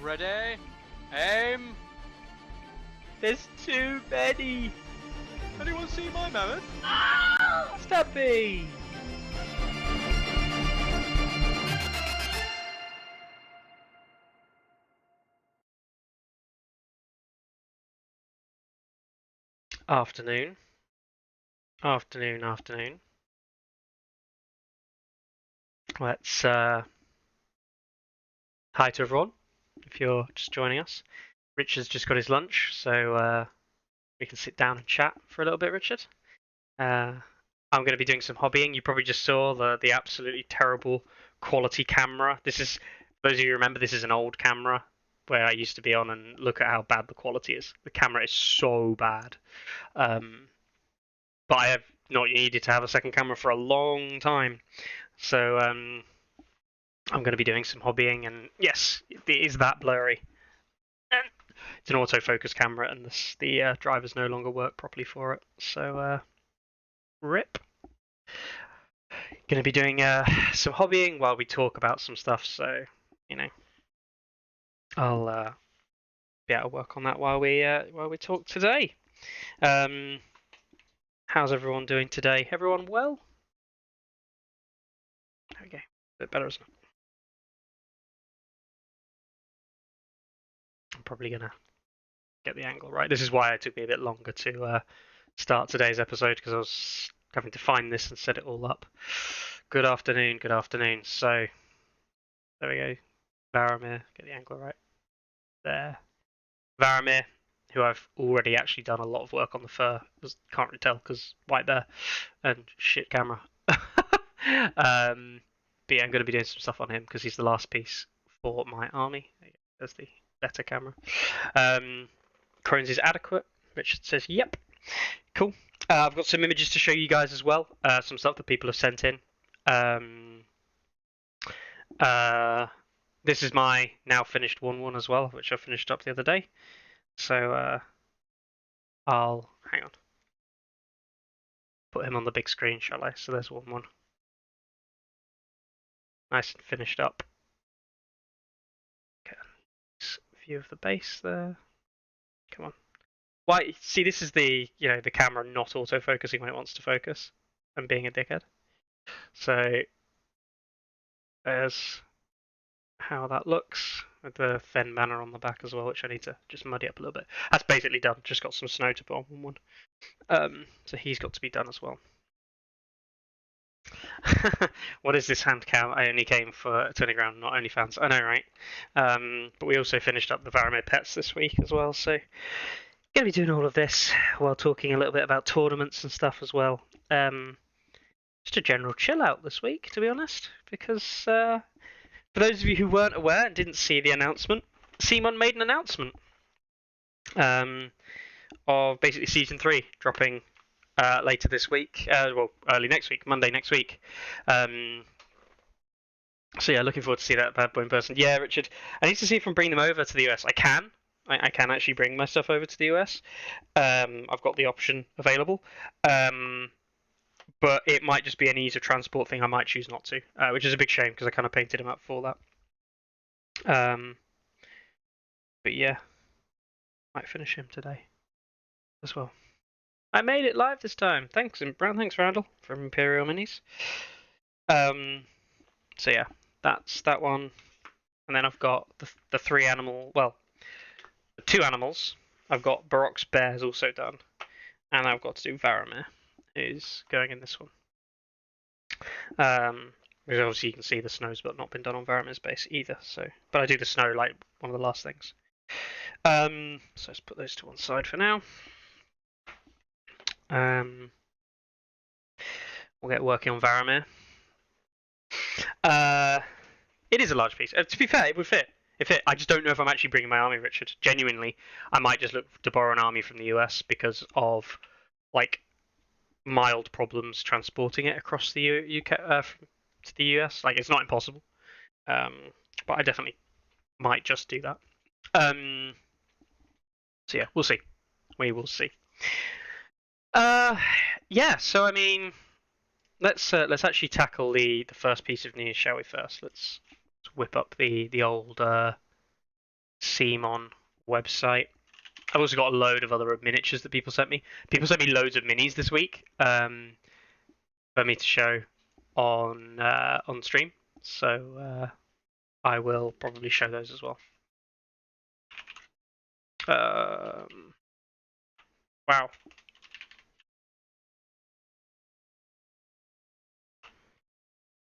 Ready? Aim! There's too many! Anyone see my mammoth? Stuffy! Afternoon. Afternoon. Let's hi to everyone, if you're just joining us. Richard's just got his lunch, so we can sit down and chat for a little bit, Richard. I'm going to be doing some hobbying. You probably just saw the absolutely terrible quality camera. This is, for those of you who remember, this is an old camera where I used to be on, and look at how bad the quality is. The camera is so bad. But I have not needed to have a second camera for a long time. So I'm going to be doing some hobbying, and yes, it is that blurry. It's an autofocus camera, and the drivers no longer work properly for it. So rip. Going to be doing some hobbying while we talk about some stuff. So I'll be able to work on that while we talk today. How's everyone doing today? Everyone well? There we go. A bit better, isn't it? I'm probably going to get the angle right. This is why it took me a bit longer to start today's episode, because I was having to find this and set it all up. Good afternoon. So, there we go. Varamir, get the angle right. There. Varamir, who I've already actually done a lot of work on the fur. Can't really tell because right there. And shit camera. But yeah, I'm going to be doing some stuff on him because he's the last piece for my army. There's the better camera. Crohn's is adequate. Richard says, yep. Cool. I've got some images to show you guys as well. Some stuff that people have sent in. This is my now finished 1-1 as well, which I finished up the other day. So I'll hang on. Put him on the big screen, shall I? So there's 1-1. Nice and finished up. Okay. View of the base there. Come on. Why? See, this is the the camera not auto-focusing when it wants to focus, and being a dickhead. So there's how that looks with the thin banner on the back as well, which I need to just muddy up a little bit. That's basically done. Just got some snow to put on 1-1. So he's got to be done as well. What is this hand cam? I only came for Tourney Ground, not OnlyFans. I know, right? But we also finished up the Varamir pets this week as well, so gonna be doing all of this while talking a little bit about tournaments and stuff as well. Just a general chill out this week, to be honest, because for those of you who weren't aware and didn't see the announcement, CMON made an announcement of basically Season 3 dropping later this week, well, early next week, Monday next week. So yeah, looking forward to see that bad boy in person. Yeah, Richard, I need to see if I can bring them over to the US. I can actually bring my stuff over to the US. I've got the option available. But it might just be an ease of transport thing. I might choose not to, which is a big shame because I kind of painted him up for that. But yeah, might finish him today as well. I made it live this time. Thanks, Randall from Imperial Minis. So yeah, that's that one. And then I've got the 2 animals. I've got Barok's Bears also done, and I've got to do Varamir, who's going in this one. Because obviously you can see the snow's but not been done on Varamir's base either. So, but I do the snow like one of the last things. So let's put those to one side for now. We'll get working on Varamir. It is a large piece. To be fair, it would fit. I just don't know if I'm actually bringing my army, Richard. Genuinely, I might just look to borrow an army from the US because of like mild problems transporting it across the UK to the US. Like, it's not impossible, but I definitely might just do that. So yeah, we'll see. We will see. Yeah. So I mean, let's actually tackle the first piece of news, shall we? First, let's whip up the old CMON website. I've also got a load of other miniatures that people sent me. People sent me loads of minis this week for me to show on stream. So I will probably show those as well. Wow.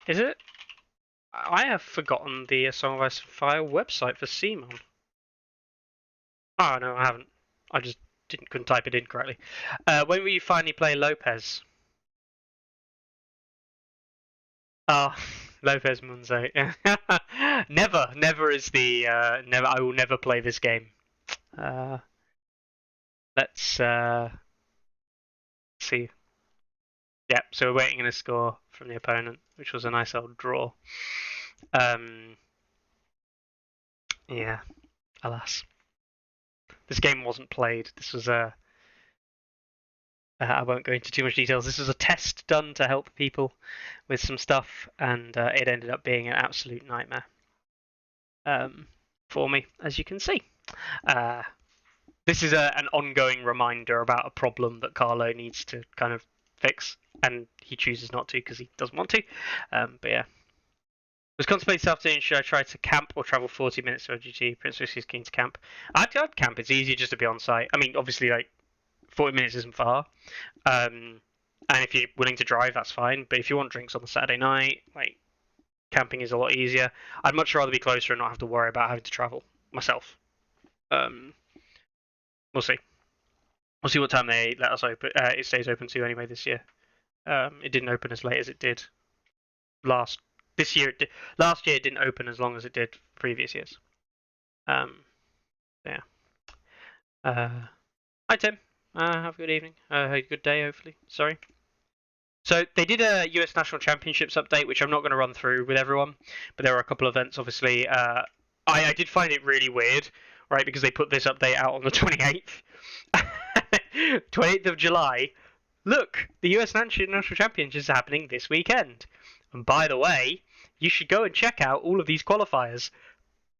Is it? I have forgotten the Song of Ice and Fire website for CMON. Oh, no, I haven't. I just couldn't type it in correctly. When will you finally play Lopez? Oh, Lopez Munzo. Never is the never. I will never play this game. Let's see. Yeah, so we're waiting on a score from the opponent, which was a nice old draw. Yeah, alas. This game wasn't played. This was a. I won't go into too much details. This was a test done to help people with some stuff, and it ended up being an absolute nightmare for me, as you can see. This is an ongoing reminder about a problem that Carlo needs to kind of fix, and he chooses not to because he doesn't want to. But yeah. Was contemplating this afternoon, should I try to camp or travel 40 minutes to OGT? Prince Whiskey's keen to camp. I'd camp. It's easier just to be on site. I mean, obviously, like 40 minutes isn't far. And if you're willing to drive, that's fine. But if you want drinks on the Saturday night, like camping is a lot easier. I'd much rather be closer and not have to worry about having to travel myself. We'll see. We'll see what time they let us open. It stays open to anyway this year. It didn't open as late as it did last year. Last year it didn't open as long as it did previous years. Yeah. Hi Tim. Have a good evening. A good day, hopefully. Sorry. So they did a US National Championships update, which I'm not going to run through with everyone, but there were a couple of events. Obviously, I did find it really weird, right? Because they put this update out on the 28th, 28th of July. Look, the US National Championships is happening this weekend. And by the way, you should go and check out all of these qualifiers.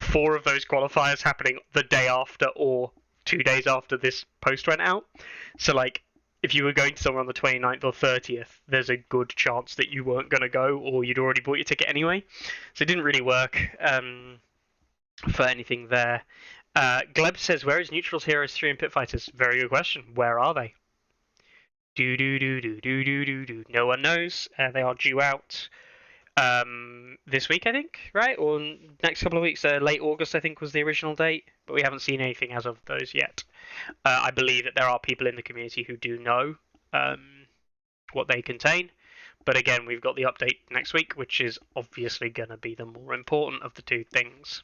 4 of those qualifiers happening the day after or 2 days after this post went out. So, like, if you were going to somewhere on the 29th or 30th, there's a good chance that you weren't going to go or you'd already bought your ticket anyway. So it didn't really work for anything there. Gleb says, where is Neutrals, Heroes 3 and Pit Fighters? Very good question. Where are they? No one knows. They are due out this week, I think, right? Or next couple of weeks. Late August, I think, was the original date, but we haven't seen anything as of those yet. I believe that there are people in the community who do know what they contain, but again, we've got the update next week, which is obviously going to be the more important of the two things.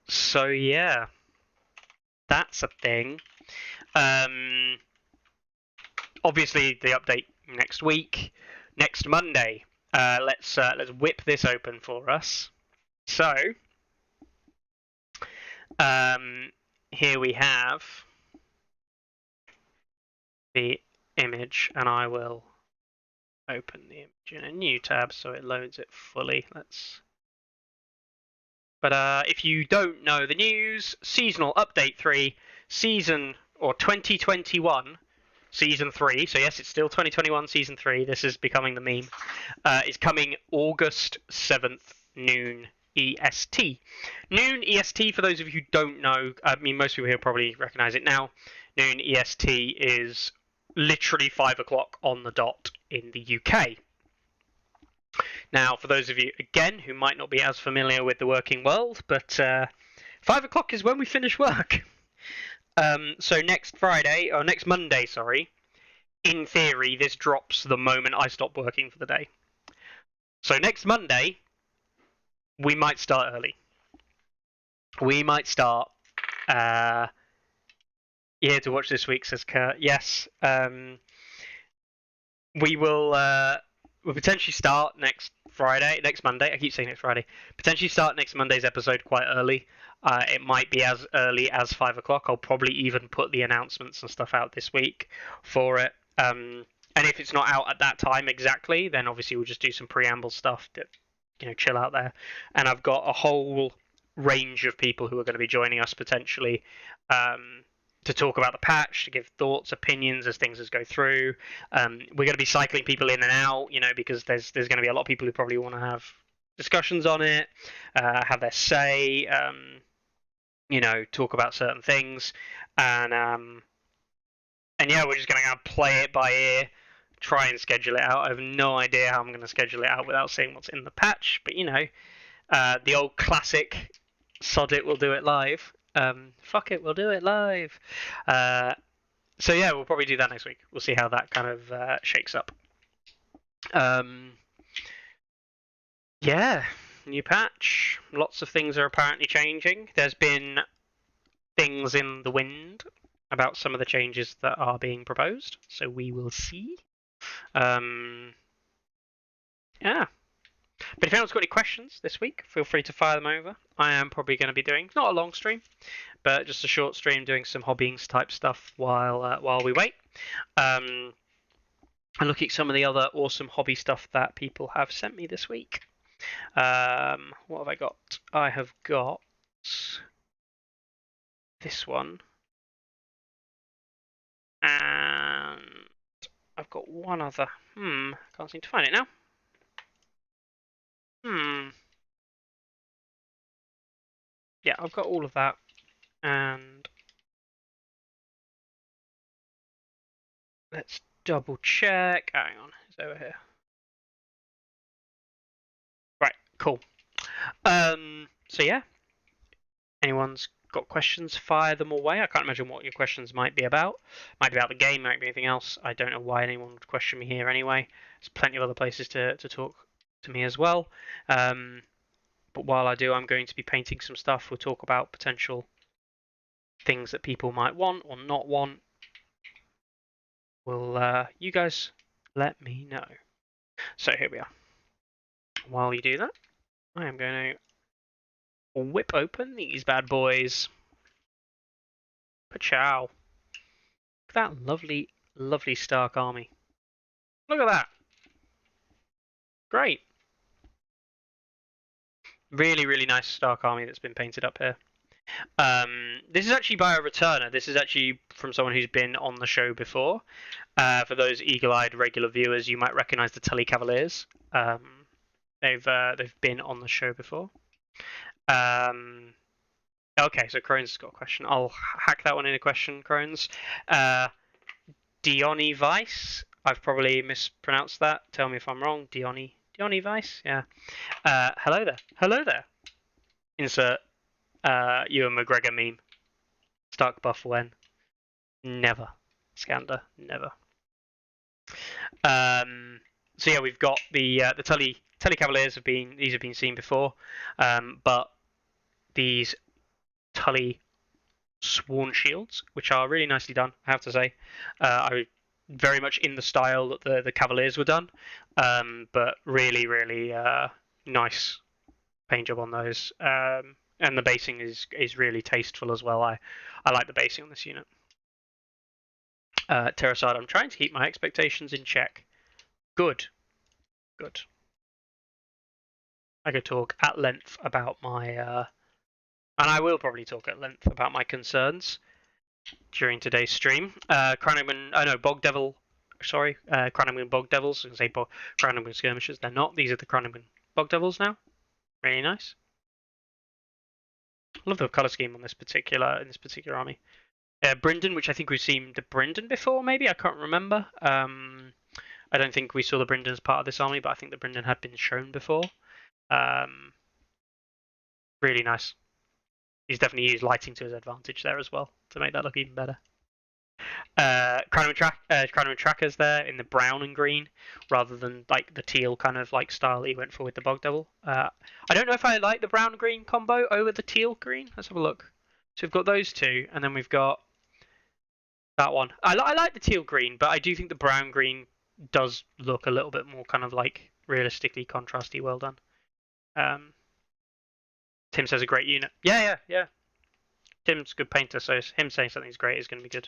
So yeah, that's a thing. Obviously, the update next week. Next Monday, let's whip this open for us. So here we have the image, and I will open the image in a new tab so it loads it fully. But if you don't know the news, seasonal update 3, season or 2021. Season 3, so yes, it's still 2021 Season 3, this is becoming the meme, is coming August 7th, noon EST. Noon EST, for those of you who don't know, I mean, most people here probably recognise it now, noon EST is literally 5 o'clock on the dot in the UK. Now, for those of you, again, who might not be as familiar with the working world, but 5 o'clock is when we finish work. So next Monday, in theory, this drops the moment I stop working for the day. So next Monday, we might start early. We might start, here to watch this week, says Kurt. Yes, we will, we'll potentially start next Monday. I keep saying next Friday. Potentially start next Monday's episode quite early. It might be as early as 5 o'clock. I'll probably even put the announcements and stuff out this week for it. And if it's not out at that time exactly, then obviously we'll just do some preamble stuff to, chill out there. And I've got a whole range of people who are going to be joining us potentially to talk about the patch, to give thoughts, opinions as things go through. We're going to be cycling people in and out, because there's going to be a lot of people who probably want to have discussions on it, have their say, talk about certain things, and yeah, we're just going to play it by ear, try and schedule it out. I have no idea how I'm going to schedule it out without seeing what's in the patch, but the old classic, sod it, we'll do it live. Fuck it, we'll do it live. So yeah, we'll probably do that next week. We'll see how that kind of shakes up. Yeah, new patch. Lots of things are apparently changing. There's been things in the wind about some of the changes that are being proposed, so we will see. Yeah. But if anyone's got any questions this week, feel free to fire them over. I am probably going to be doing, not a long stream, but just a short stream doing some hobbying type stuff while we wait. And looking at some of the other awesome hobby stuff that people have sent me this week. What have I got? I have got this one. And I've got one other. Can't seem to find it now. Yeah, I've got all of that. And let's double check. Hang on, it's over here. Right, cool. So yeah, anyone's got questions, fire them away. I can't imagine what your questions might be about. Might be about the game, might be anything else. I don't know why anyone would question me here anyway. There's plenty of other places to talk to me as well. But while I do, I'm going to be painting some stuff. We'll talk about potential things that people might want or not want. Will you guys let me know? So here we are. While you do that, I am going to whip open these bad boys. Pachow. Look at that lovely, lovely Stark army. Look at that. Great. Really, really nice Stark army that's been painted up here. This is actually by a returner. This is actually from someone who's been on the show before. For those eagle-eyed regular viewers, you might recognise the Tully Cavaliers. They've been on the show before. Okay, so Crohn's has got a question. I'll hack that one in a question, Crohn's. Diony Vice. I've probably mispronounced that. Tell me if I'm wrong. Diony Vice. Yeah. Hello there. Hello there. Insert Ewan McGregor meme. Stark buff when? Never. Scander. Never. So yeah, we've got the Tully Cavaliers have been seen before, but these Tully Sworn Shields, which are really nicely done, I have to say, are very much in the style that the Cavaliers were done, but really, really nice paint job on those, and the basing is really tasteful as well. I like the basing on this unit. Terrasada, I'm trying to keep my expectations in check. Good. I could talk at length about my, and I will probably talk at length about my concerns during today's stream. Bog Devil. Sorry, Cranagman Bog Devils. I was going to say Cranagman Skirmishers. They're not. These are the Cranagman Bog Devils now. Really nice. I love the color scheme on this particular army. Brynden, which I think we've seen the Brynden before. Maybe I can't remember. I don't think we saw the Brynden as part of this army, but I think the Brynden had been shown before. Really nice. He's definitely used lighting to his advantage there as well to make that look even better. Cranagman Trackers there in the brown and green rather than like the teal kind of like style that he went for with the Bog Devil. I don't know if I like the brown green combo over the teal green. Let's have a look. So we've got those two, and then we've got that one. I like the teal green, but I do think the brown green does look a little bit more kind of like realistically contrasty. Well done. Tim says a great unit. Yeah. Tim's a good painter, so him saying something's great is going to be good.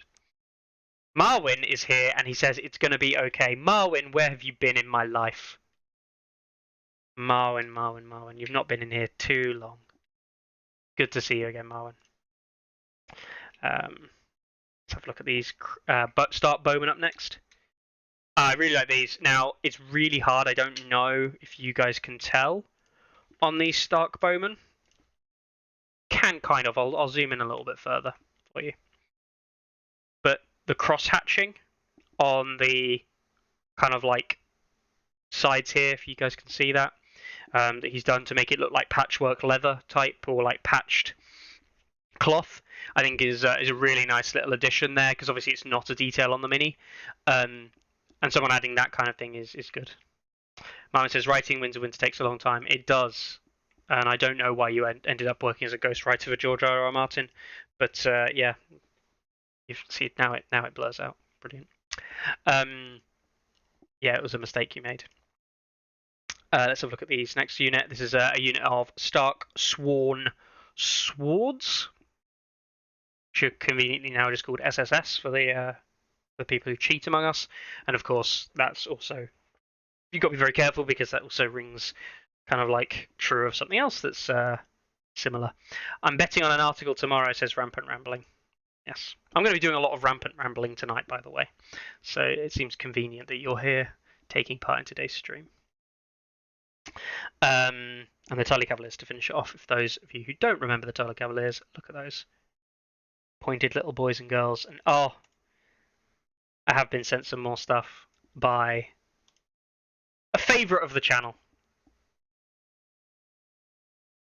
Marwin is here, and he says it's going to be okay. Marwin, where have you been in my life? Marwin, you've not been in here too long. Good to see you again, Marwin. Let's have a look at these. Start Bowman up next. I really like these. Now, it's really hard. I don't know if you guys can tell on these Stark Bowman. Can kind of. I'll zoom in a little bit further for you. But the cross-hatching on the kind of like sides here, if you guys can see that, that he's done to make it look like patchwork leather type or like patched cloth, I think is a really nice little addition there, because obviously it's not a detail on the Mini, and someone adding that kind of thing is good. Marvin says, writing Winds of Winter takes a long time. It does, and I don't know why you ended up working as a ghostwriter for George R.R. Martin, but yeah, you see now it blurs out. Brilliant. Yeah, it was a mistake you made. Let's have a look at these. Next unit. This is a unit of Stark Sworn Swords, which are conveniently now just called SSS for the people who cheat among us. And of course, that's also, you've got to be very careful, because that also rings kind of like true of something else that's similar. I'm betting on an article tomorrow, says Rampant Rambling. Yes, I'm going to be doing a lot of rampant rambling tonight, by the way. So it seems convenient that you're here taking part in today's stream. And the Tully Cavaliers to finish it off. If those of you who don't remember the Tully Cavaliers, look at those pointed little boys and girls. And oh, I have been sent some more stuff by a favourite of the channel.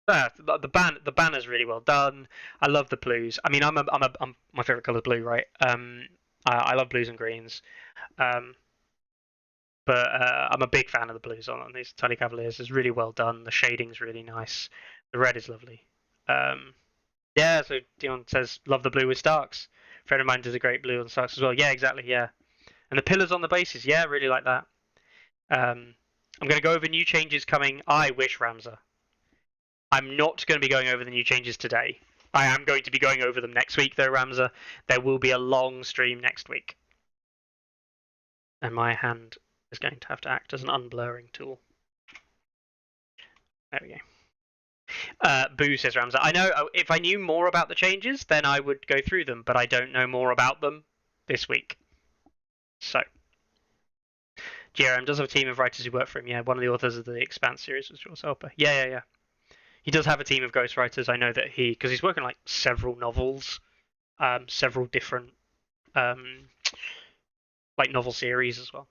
The banner's really well done. I love the blues. I mean, I'm my favourite colour is blue, right? I love blues and greens. But I'm a big fan of the blues on these Tully Cavaliers. It's really well done. The shading's really nice. The red is lovely. Yeah, so Dion says, love the blue with Starks. A friend of mine does a great blue on Starks as well. Yeah, exactly, yeah. And the pillars on the bases, yeah, really like that. I'm going to go over new changes coming. I wish, Ramza. I'm not going to be going over the new changes today. I am going to be going over them next week, though, Ramza. There will be a long stream next week. And my hand is going to have to act as an unblurring tool. There we go. Boo, says Ramza. I know, if I knew more about the changes, then I would go through them, but I don't know more about them this week. So, GRM does have a team of writers who work for him. Yeah, one of the authors of the Expanse series was George Helper. Yeah. He does have a team of ghostwriters. I know that because he's working like several novels, several different like novel series as well.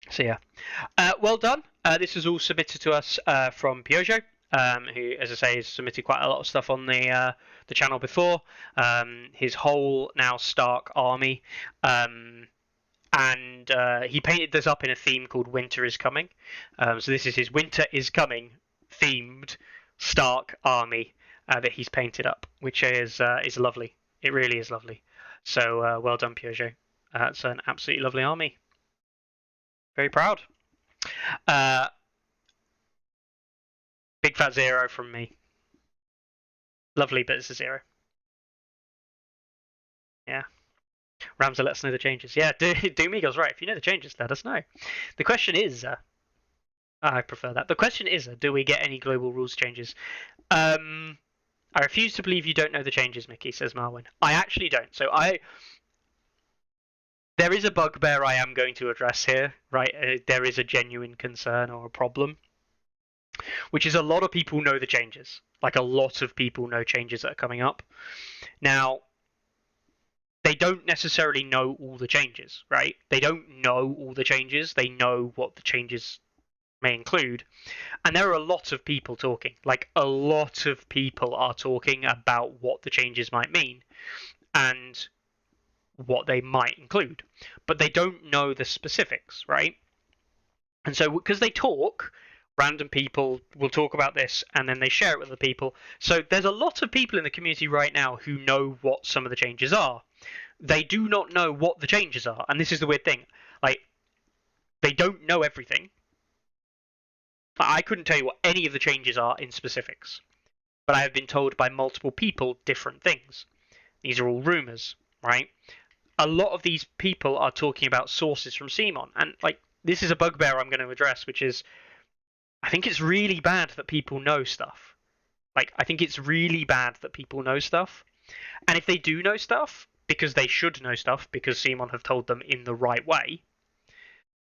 So yeah, well done. This is all submitted to us from Piojo, who, as I say, has submitted quite a lot of stuff on the channel before. His whole now Stark army, and he painted this up in a theme called Winter is Coming. So this is his Winter is Coming themed Stark army that he's painted up, which is lovely. It really is lovely. So well done, Piojo. It's an absolutely lovely army. Very proud. Big fat 0 from me. Lovely, but it's a 0. Yeah. Ramza, let us know the changes. Yeah, Doomegle's right. If you know the changes, let us know. The question is, I prefer that. The question is, do we get any global rules changes? I refuse to believe you don't know the changes, Mickey, says Marwin. I actually don't. So there is a bugbear I am going to address here, right? There is a genuine concern or a problem, which is a lot of people know the changes. Like, a lot of people know changes that are coming up. Now, they don't necessarily know all the changes, right? They don't know all the changes. They know what the changes may include. And there are a lot of people talking. Like, a lot of people are talking about what the changes might mean and what they might include. But they don't know the specifics, right? And so, because they talk, random people will talk about this and then they share it with other people. So there's a lot of people in the community right now who know what some of the changes are. They do not know what the changes are. And this is the weird thing. Like, they don't know everything. I couldn't tell you what any of the changes are in specifics. But I have been told by multiple people different things. These are all rumours, right? A lot of these people are talking about sources from CMON. And, like, this is a bugbear I'm going to address, which is, I think it's really bad that people know stuff. Like, I think it's really bad that people know stuff. And if they do know stuff, because they should know stuff, because CMON have told them in the right way,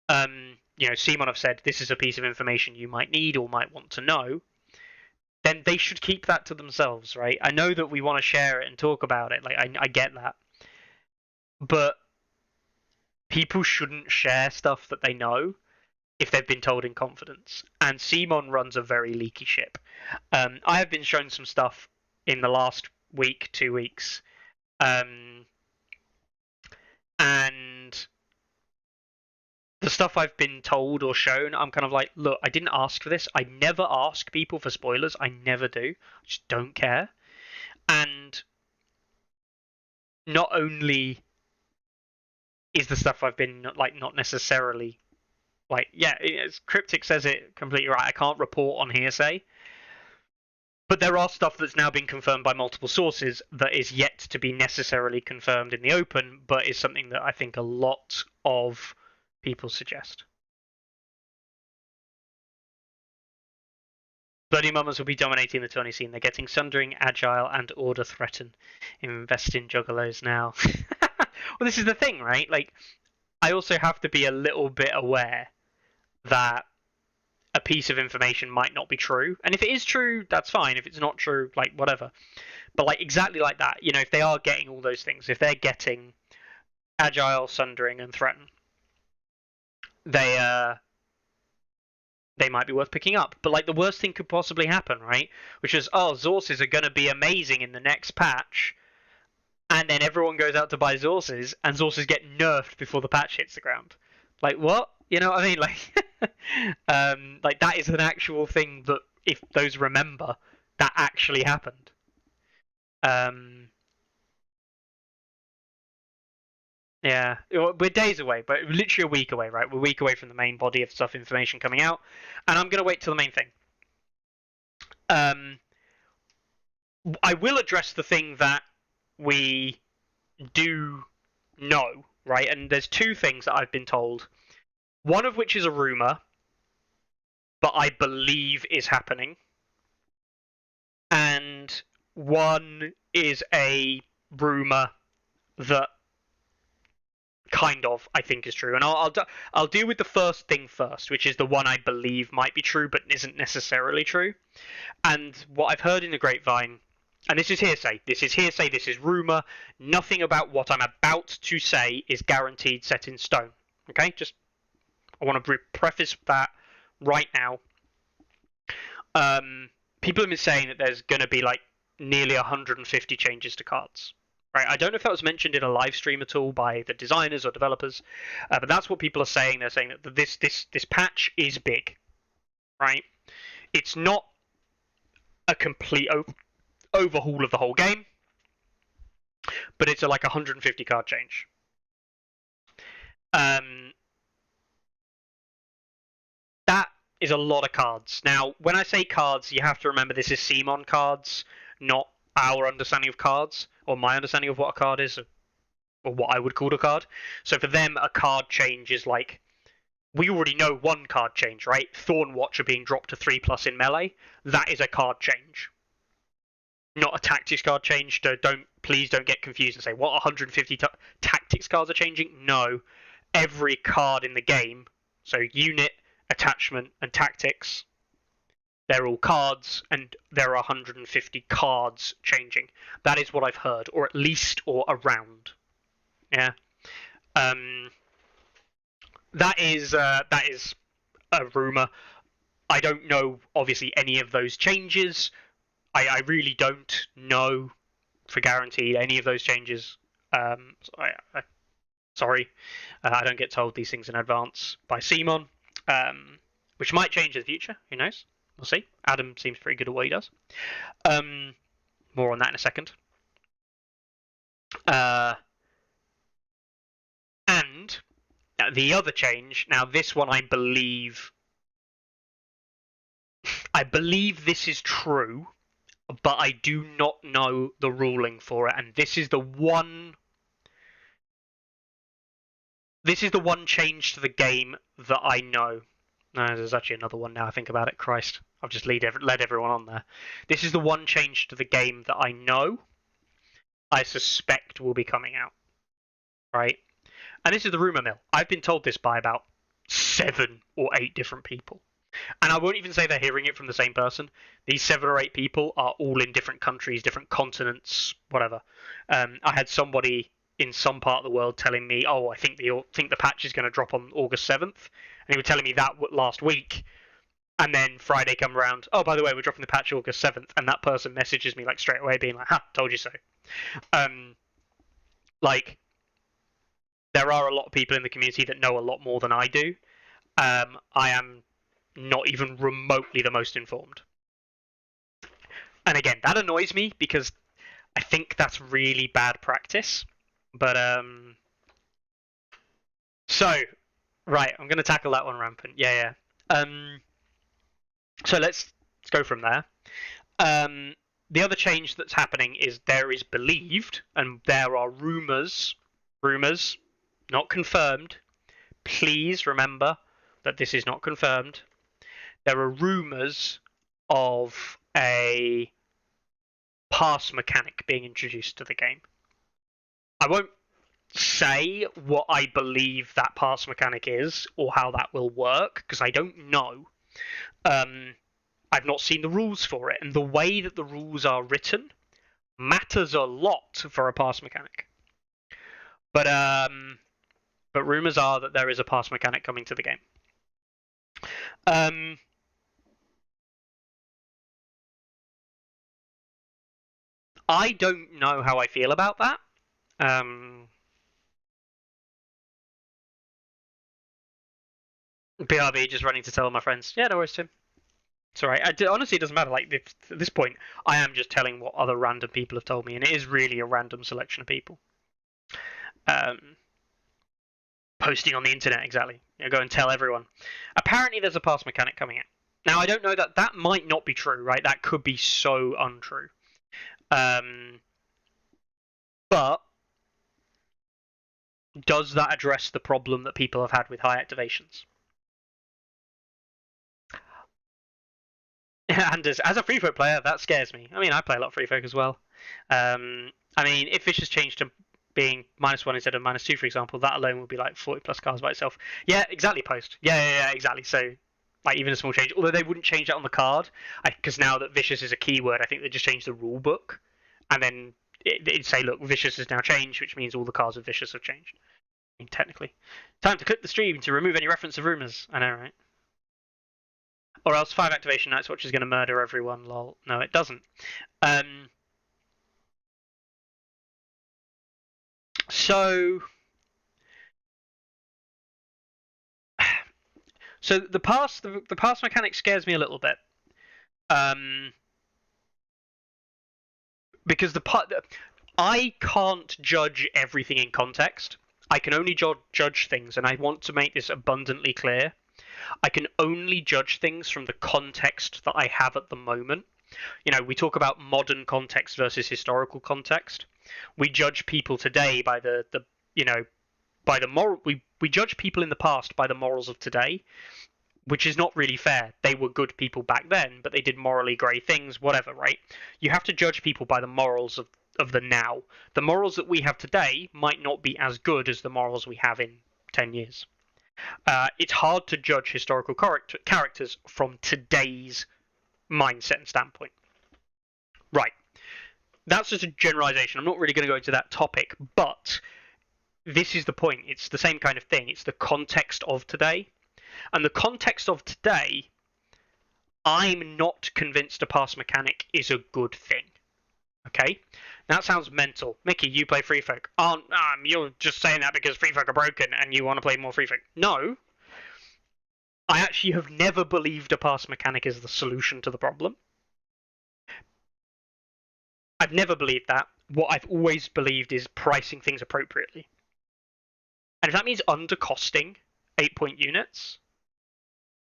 CMON have said this is a piece of information you might need or might want to know, then they should keep that to themselves, right? I know that we want to share it and talk about it. Like, I get that. But people shouldn't share stuff that they know if they've been told in confidence. And CMON runs a very leaky ship. I have been shown some stuff in the last week, 2 weeks. And the stuff I've been told or shown, I'm kind of like, look, I didn't ask for this. I never ask people for spoilers. I never do. I just don't care. And not only is the stuff I've been like not necessarily like, yeah, as Cryptic says it completely right. I can't report on hearsay. But there are stuff that's now been confirmed by multiple sources that is yet to be necessarily confirmed in the open, but is something that I think a lot of people suggest. Bloody Mamas will be dominating the tourney scene. They're getting Sundering, Agile, and Order threaten. Invest in Juggalos now. Well, this is the thing, right? Like, I also have to be a little bit aware that a piece of information might not be true. And if it is true, that's fine. If it's not true, like, whatever. But, like, exactly like that, if they are getting all those things, if they're getting Agile, Sundering, and Threaten, they might be worth picking up. But, like, the worst thing could possibly happen, right? Which is, Zorses are going to be amazing in the next patch. And then everyone goes out to buy Zorses, and Zorses get nerfed before the patch hits the ground. Like, what? You know what I mean? Like, like that is an actual thing that, if those remember, that actually happened. Yeah, we're days away, but literally a week away, right? We're a week away from the main body of stuff information coming out, and I'm going to wait till the main thing. I will address the thing that we do know, right? And there's two things that I've been told. One of which is a rumor, but I believe is happening. And one is a rumor that kind of I think is true. And I'll deal with the first thing first, which is the one I believe might be true but isn't necessarily true. And what I've heard in the grapevine, and this is hearsay, this is rumor, nothing about what I'm about to say is guaranteed set in stone. Okay, I want to preface that right now. People have been saying that there's going to be like nearly 150 changes to cards. Right? I don't know if that was mentioned in a live stream at all by the designers or developers, but that's what people are saying. They're saying that this patch is big, right? It's not a complete overhaul of the whole game, but it's like 150 card change. That is a lot of cards. Now, when I say cards, you have to remember this is CMON cards, not our understanding of cards, or my understanding of what a card is, or what I would call a card. So for them, a card change is like, we already know one card change, right? Thorn Watcher being dropped to 3+ in melee. That is a card change, not a tactics card change. Please don't get confused and say, what, 150 tactics cards are changing? No. Every card in the game, so unit, attachment, and tactics, they're all cards, and there are 150 cards changing. That is what I've heard, or at least, or around. Yeah. That is a rumor. I don't know, obviously, any of those changes. I really don't know for guaranteed any of those changes. Sorry, I don't get told these things in advance by CMON, which might change in the future. Who knows? We'll see. Adam seems pretty good at what he does. More on that in a second. And the other change, now this one I believe this is true, but I do not know the ruling for it, and this is the one change to the game that I know. No, there's actually another one now I think about it. Christ, I've just led everyone on there. This is the one change to the game that I know, I suspect will be coming out. Right? And this is the rumour mill. I've been told this by about 7 or 8 different people. And I won't even say they're hearing it from the same person. These 7 or 8 people are all in different countries, different continents, whatever. I had somebody in some part of the world telling me, "Oh, I think the patch is going to drop on August 7th," and he was telling me that last week. And then Friday come around, "Oh, by the way, we're dropping the patch August 7th," and that person messages me like straight away, being like, "Ha, told you so." Like, there are a lot of people in the community that know a lot more than I do. I am not even remotely the most informed. And again, that annoys me because I think that's really bad practice. But, so, right, I'm going to tackle that one, Rampant. Yeah. So let's go from there. The other change that's happening is there is believed, and there are rumours, not confirmed. Please remember that this is not confirmed. There are rumours of a pass mechanic being introduced to the game. I won't say what I believe that pass mechanic is or how that will work, because I don't know. I've not seen the rules for it, and the way that the rules are written matters a lot for a pass mechanic. But rumours are that there is a pass mechanic coming to the game. I don't know how I feel about that. BRB just running to tell my friends, yeah, no worries, Tim. It's alright. Honestly, it doesn't matter. Like, at this point, I am just telling what other random people have told me, and it is really a random selection of people. Posting on the internet, exactly. Go and tell everyone. Apparently, there's a pass mechanic coming out. Now, I don't know that might not be true, right? That could be so untrue. But does that address the problem that people have had with high activations? And as a free folk player, that scares me. I mean, I play a lot of free folk as well. I mean, if Vicious changed to being -1 instead of -2, for example, that alone would be like 40 plus cards by itself. Yeah, exactly, Post. Yeah, exactly. So, like, even a small change. Although they wouldn't change that on the card, because now that Vicious is a keyword, I think they just changed the rule book. And then it'd say, look, Vicious has now changed, which means all the cards of Vicious have changed. I mean, technically. Time to click the stream to remove any reference of rumours. I know, right? Or else 5 activation Night's Watch is going to murder everyone, lol. No, it doesn't. So the pass mechanic scares me a little bit. Because I can't judge everything in context. I can only judge things, and I want to make this abundantly clear. I can only judge things from the context that I have at the moment. We talk about modern context versus historical context. We judge people today by by the moral. We judge people in the past by the morals of today, which is not really fair. They were good people back then, but they did morally grey things, whatever, right? You have to judge people by the morals of the now. The morals that we have today might not be as good as the morals we have in 10 years. It's hard to judge historical characters from today's mindset and standpoint. Right. That's just a generalization. I'm not really going to go into that topic, but this is the point. It's the same kind of thing. It's the context of today. And the context of today, I'm not convinced a pass mechanic is a good thing. Okay? That sounds mental. Mickey, you play Free Folk. You're just saying that because Free Folk are broken and you want to play more Free Folk. No. I actually have never believed a pass mechanic is the solution to the problem. I've never believed that. What I've always believed is pricing things appropriately. And if that means undercosting 8-point units,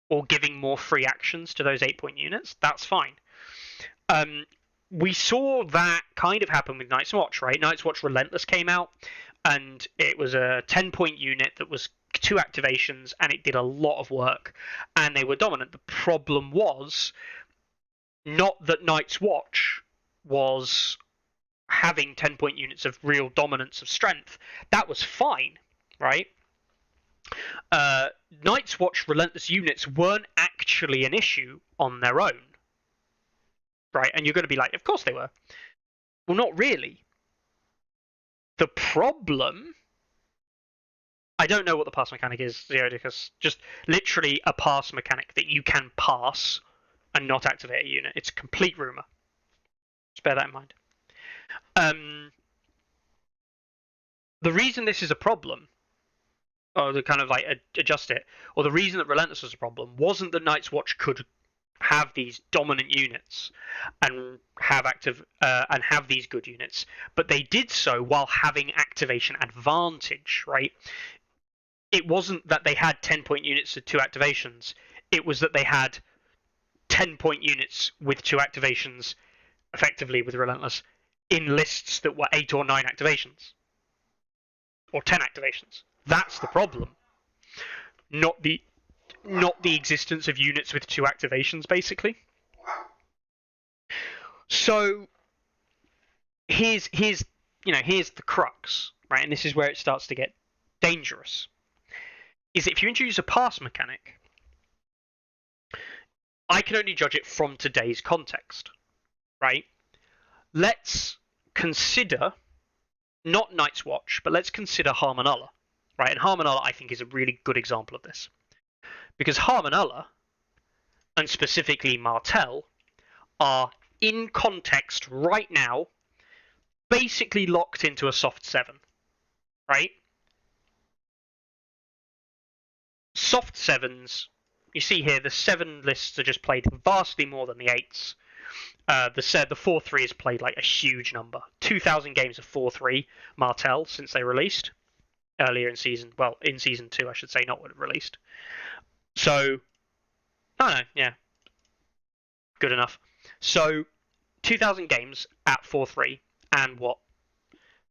or giving more free actions to those 8-point units, that's fine. We saw that kind of happen with Night's Watch, right? Night's Watch Relentless came out, and it was a 10-point unit that was 2 activations, and it did a lot of work, and they were dominant. The problem was not that Night's Watch was having 10-point units of real dominance of strength. That was fine, right? Night's Watch Relentless units weren't actually an issue on their own, right? And you're going to be like, of course they were. Well, not really. The problem... I don't know what the pass mechanic is, Zeodicus. Just literally a pass mechanic that you can pass and not activate a unit. It's a complete rumour. Just bear that in mind. The reason this is a problem, or the kind of like adjust it, or the reason that Relentless was a problem, wasn't that Night's Watch could have these dominant units and have these good units, but they did so while having activation advantage, right? It wasn't that they had 10-point units with 2 activations. It was that they had 10-point units with 2 activations, effectively with Relentless, in lists that were 8 or 9 activations. Or 10 activations. That's the problem. Not the existence of units with 2 activations, basically. So here's the crux, right? And this is where it starts to get dangerous. Is that if you introduce a pass mechanic, I can only judge it from today's context, right? Let's consider not Night's Watch, but let's consider Harmonulla, right? And Harmonulla, I think, is a really good example of this. Because Harmonulla, and specifically Martel, are in context right now, basically locked into a soft 7, right? Soft 7s, you see here, the 7 lists are just played vastly more than the 8s. The 4-3 is played like a huge number. 2,000 games of 4-3 Martel since they released earlier in season. Well, in season 2, I should say, not when it released. So, yeah, good enough. So, 2,000 games at 4-3, and what?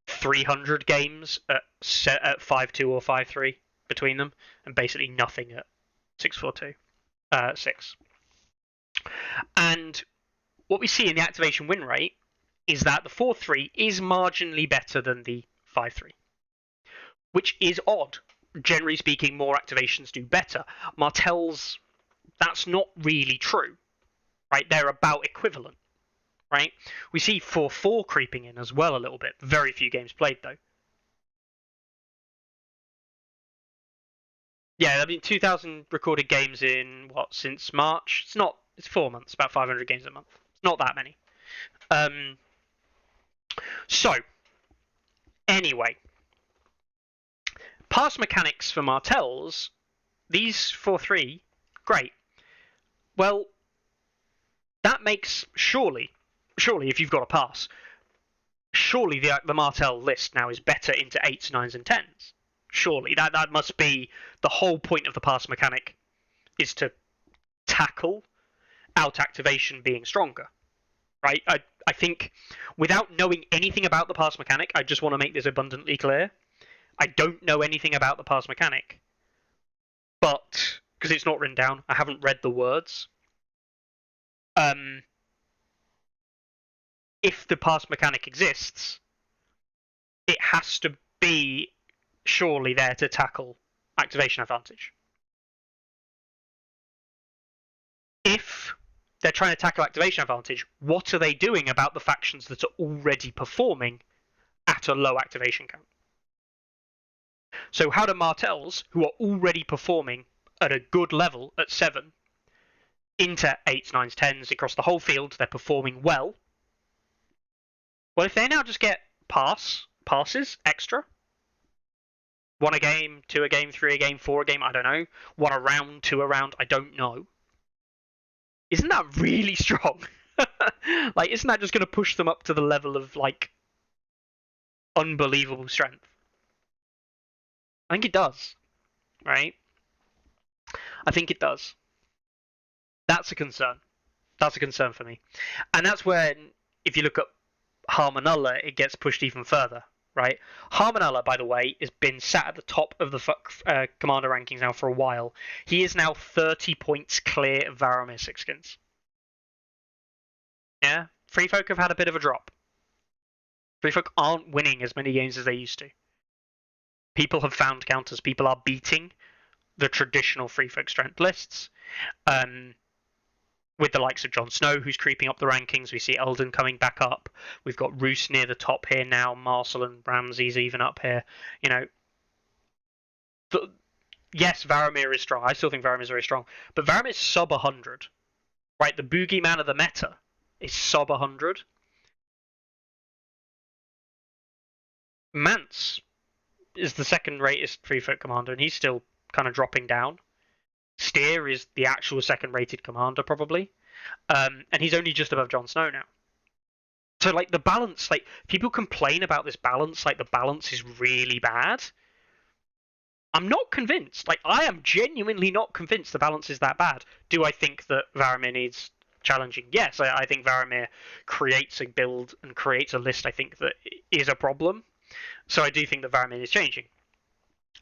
300 games at 5-2 or 5-3 between them, and basically nothing at 6-4-2, 6. And what we see in the activation win rate is that the 4-3 is marginally better than the 5-3, which is odd. Generally speaking, more activations do better. Martel's, that's not really true, right? They're about equivalent, right? We see 4-4 creeping in as well a little bit. Very few games played, though. Yeah, I mean, 2,000 recorded games in, since March? It's 4 months, about 500 games a month. It's not that many. So, anyway. Pass mechanics for Martels, these 4-3, great. Well, that makes, surely, if you've got a pass, surely the Martel list now is better into 8s, 9s, and 10s. Surely, that must be the whole point of the pass mechanic, is to tackle out activation being stronger, right? I think, without knowing anything about the pass mechanic, I just want to make this abundantly clear. I don't know anything about the pass mechanic, but because it's not written down, I haven't read the words. If the pass mechanic exists, it has to be surely there to tackle activation advantage. If they're trying to tackle activation advantage, what are they doing about the factions that are already performing at a low activation count? So how do Martels, who are already performing at a good level at 7, into 8s, 9s, 10s across the whole field, they're performing well. Well, if they now just get passes extra, 1 a game, 2 a game, 3 a game, 4 a game, I don't know, 1 a round, 2 a round, I don't know. Isn't that really strong? Like, isn't that just going to push them up to the level of, like, unbelievable strength? I think it does, right? I think it does. That's a concern. That's a concern for me. And that's where, if you look at Harmonulla, it gets pushed even further, right? Harmonella, by the way, has been sat at the top of the commander rankings now for a while. He is now 30 points clear of Varamir 6 skins. Yeah, Free Folk have had a bit of a drop. Free Folk aren't winning as many games as they used to. People have found counters. People are beating the traditional Free Folk strength lists. With the likes of Jon Snow, who's creeping up the rankings. We see Eldon coming back up. We've got Roose near the top here now. Marcel and Ramsey's even up here. You know, yes, Varamir is strong. I still think Varamir is very strong. But Varamir is sub 100. Right? The boogeyman of the meta is sub 100. Mance is the second ratest Free Folk commander, and he's still kind of dropping down. Steer is the actual second rated commander, probably. And he's only just above Jon Snow now. So, like, the balance, like, people complain about this balance, like, the balance is really bad. I'm not convinced. Like, I am genuinely not convinced the balance is that bad. Do I think that Varamir needs challenging? Yes, I think Varamir creates a build and creates a list I think that is a problem. So I do think that Varamir is changing.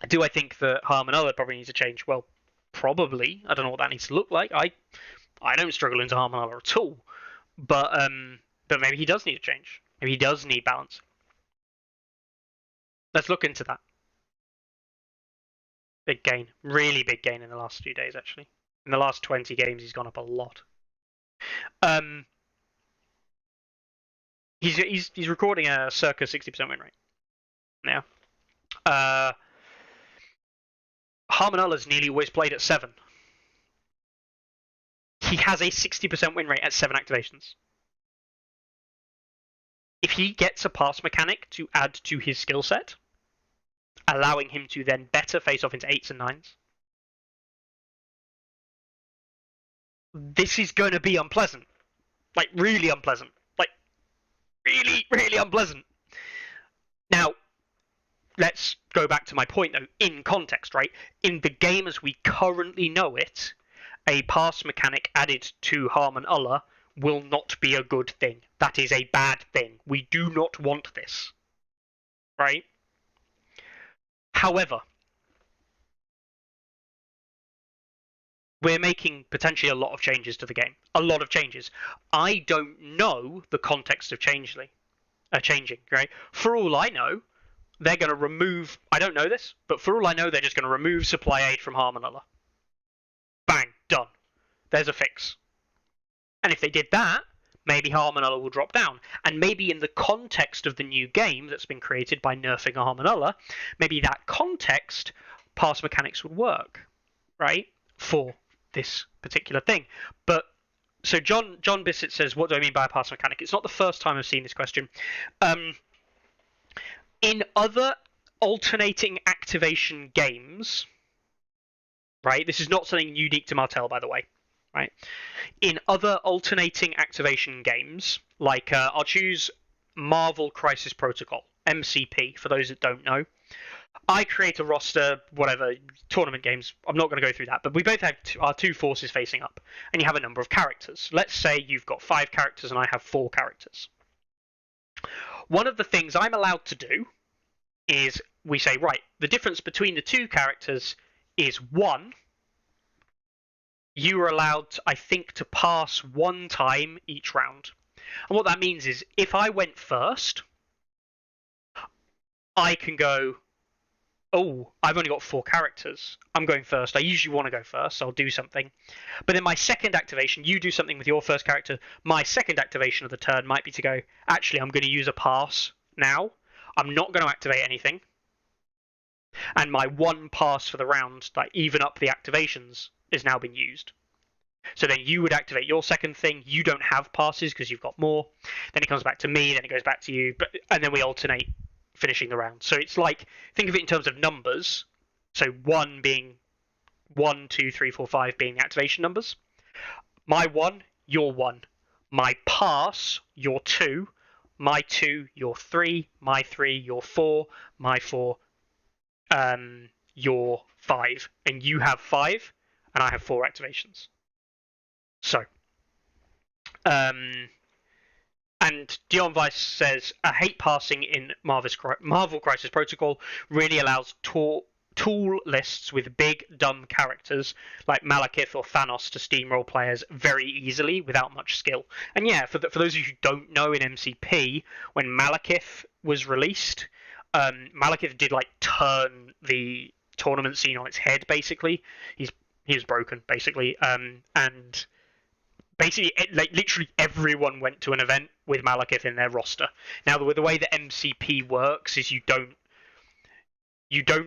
Do I think that Harmonella probably needs to change? Well, probably. I don't know what that needs to look like. I don't struggle into Harmonella at all. But maybe he does need to change. Maybe he does need balance. Let's look into that. Big gain. Really big gain in the last few days, actually. In the last 20 games, he's gone up a lot. He's recording a circa 60% win rate now. Harmonella's nearly always played at 7. He has a 60% win rate at 7 activations. If he gets a pass mechanic to add to his skill set, allowing him to then better face off into 8s and 9s, this is going to be unpleasant. Like, really unpleasant. Like, really, really unpleasant. Now, let's go back to my point, though, in context, right? In the game as we currently know it, a pass mechanic added to Harmonella will not be a good thing. That is a bad thing. We do not want this. Right? However, we're making potentially a lot of changes to the game. A lot of changes. I don't know the context of changing, right? For all I know, they're going to remove... I don't know this, but for all I know, they're just going to remove supply aid from Harmonella. Bang. Done. There's a fix. And if they did that, maybe Harmonella will drop down. And maybe in the context of the new game that's been created by nerfing a Harmonella, maybe that context, pass mechanics would work, right? For this particular thing. But so John Bissett says, what do I mean by a pass mechanic? It's not the first time I've seen this question. In other alternating activation games, right? This is not something unique to Martell, by the way, right? In other alternating activation games, like I'll choose Marvel Crisis Protocol, MCP, for those that don't know. I create a roster, whatever, tournament games. I'm not going to go through that, but we both have our 2 forces facing up, and you have a number of characters. Let's say you've got 5 characters and I have 4 characters. One of the things I'm allowed to do is we say, right, the difference between the 2 characters is 1. You are allowed, I think, to pass 1 time each round. And what that means is if I went first, I can go, oh, I've only got 4 characters. I'm going first. I usually want to go first, so I'll do something. But in my second activation, you do something with your first character. My second activation of the turn might be to go, actually, I'm going to use a pass now. I'm not going to activate anything. And my 1 pass for the round, like even up the activations, is now been used. So then you would activate your second thing. You don't have passes because you've got more. Then it comes back to me. Then it goes back to you. And then we alternate finishing the round. So it's like, think of it in terms of numbers. So 1 being 1, 2, 3, 4, 5 being the activation numbers. My 1, your 1. My pass, your 2. My 2, your 3. My 3, your 4. My 4, your 5. And you have 5, and I have 4 activations. So, And Dion Weiss says, I hate passing in Marvel Crisis Protocol really allows tool lists with big, dumb characters like Malekith or Thanos to steamroll players very easily without much skill. And yeah, for those of you who don't know, in MCP, when Malekith was released, Malekith did like turn the tournament scene on its head, basically. He was broken, basically. And basically, like literally everyone went to an event with Malekith in their roster. Now, the way that MCP works is you don't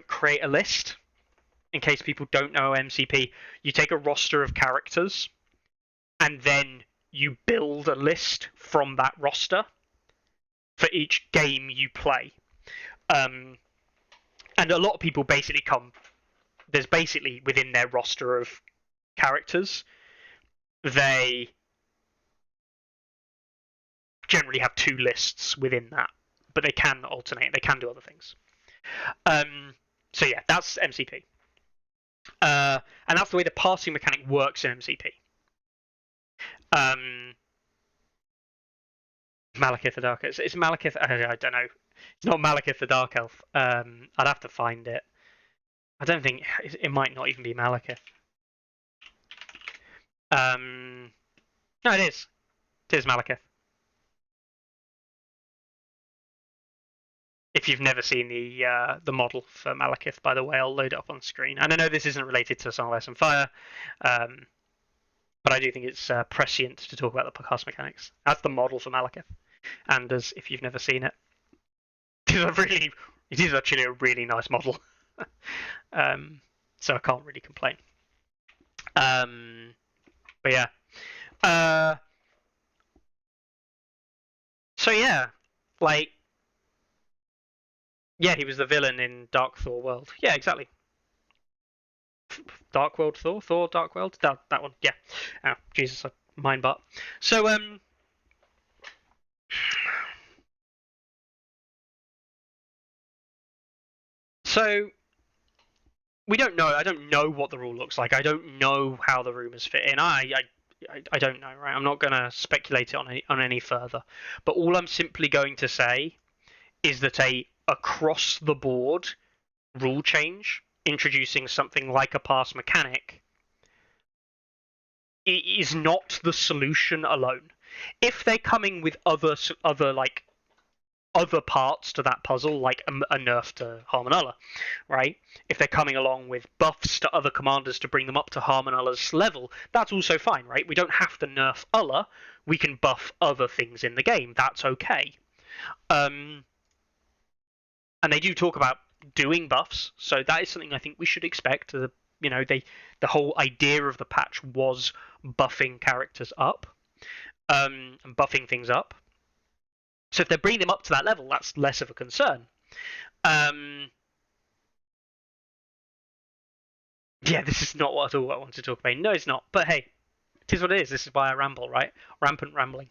create a list. In case people don't know MCP, you take a roster of characters, and then you build a list from that roster for each game you play. And a lot of people basically there's basically within their roster of characters, they generally have two lists within that, but they can alternate. They can do other things. So yeah, that's MCP. And that's the way the passing mechanic works in MCP. Malekith the Dark Elf. It's Malekith. I don't know. It's not Malekith the Dark Elf. I'd have to find it. I don't think it might not even be Malekith. No, it is. It is Malekith. If you've never seen the model for Malekith, by the way, I'll load it up on screen. And I know this isn't related to Song of Ice and Fire, but I do think it's prescient to talk about the cast mechanics. That's the model for Malekith. And if you've never seen it, it is actually a really nice model. So I can't really complain. But yeah. So yeah, like, yeah, he was the villain in Dark Thor World. Yeah, exactly. Dark World Thor, Dark World, that one. Yeah. Oh, Jesus, mind butt. So So we don't know. I don't know what the rule looks like. I don't know how the rumors fit in. I don't know, right? I'm not going to speculate it on any further. But all I'm simply going to say is that a across the board rule change introducing something like a pass mechanic is not the solution alone. If they're coming with other parts to that puzzle, like a nerf to Harmonulla, right? If they're coming along with buffs to other commanders to bring them up to Harmonulla's level, that's also fine, right? We don't have to nerf Ulla. We can buff other things in the game. That's okay. And they do talk about doing buffs, so that is something I think we should expect. The whole idea of the patch was buffing characters up, and buffing things up. So if they're bringing them up to that level, that's less of a concern. Yeah, this is not at all what I want to talk about. No, it's not. But hey, it is what it is. This is why I ramble, right? Rampant rambling.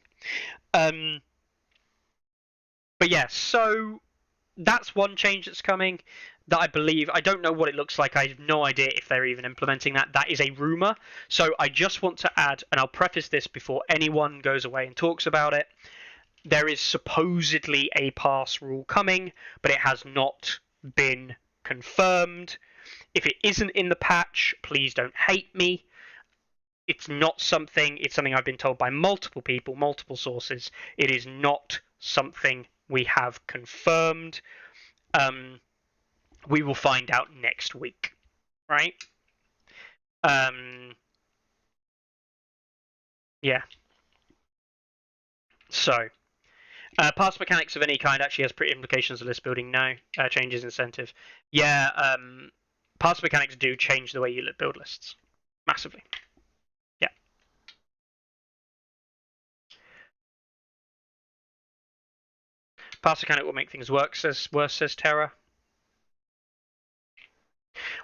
But yeah, so that's one change that's coming that I believe. I don't know what it looks like. I have no idea if they're even implementing that. That is a rumor. So I just want to add, and I'll preface this before anyone goes away and talks about it. There is supposedly a pass rule coming, but it has not been confirmed. If it isn't in the patch, please don't hate me. It's something I've been told by multiple people, multiple sources. It is not something we have confirmed. We will find out next week, right? Yeah. So, pass mechanics of any kind actually has pretty implications of list building. No, changes incentive. Yeah, pass mechanics do change the way you build lists massively. Yeah. Pass mechanic will make things worse, says Terra.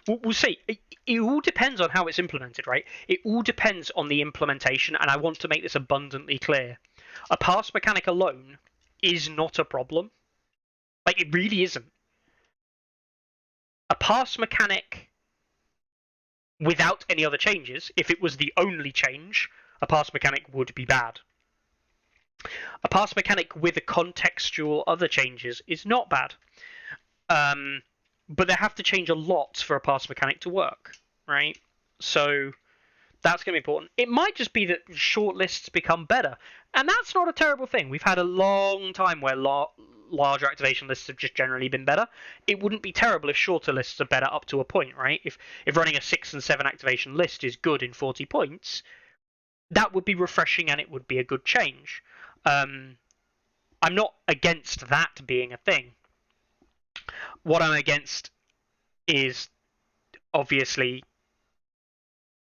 We'll see. It all depends on how it's implemented, right? It all depends on the implementation, and I want to make this abundantly clear. A pass mechanic alone is not a problem. Like, it really isn't. A pass mechanic without any other changes, if it was the only change, a pass mechanic would be bad. A pass mechanic with a contextual other changes is not bad. But they have to change a lot for a pass mechanic to work, right? So that's going to be important. It might just be that short lists become better, and that's not a terrible thing. We've had a long time where larger activation lists have just generally been better. It wouldn't be terrible if shorter lists are better up to a point, right? If running a 6 and 7 activation list is good in 40 points, that would be refreshing and it would be a good change. I'm not against that being a thing. What I'm against is obviously,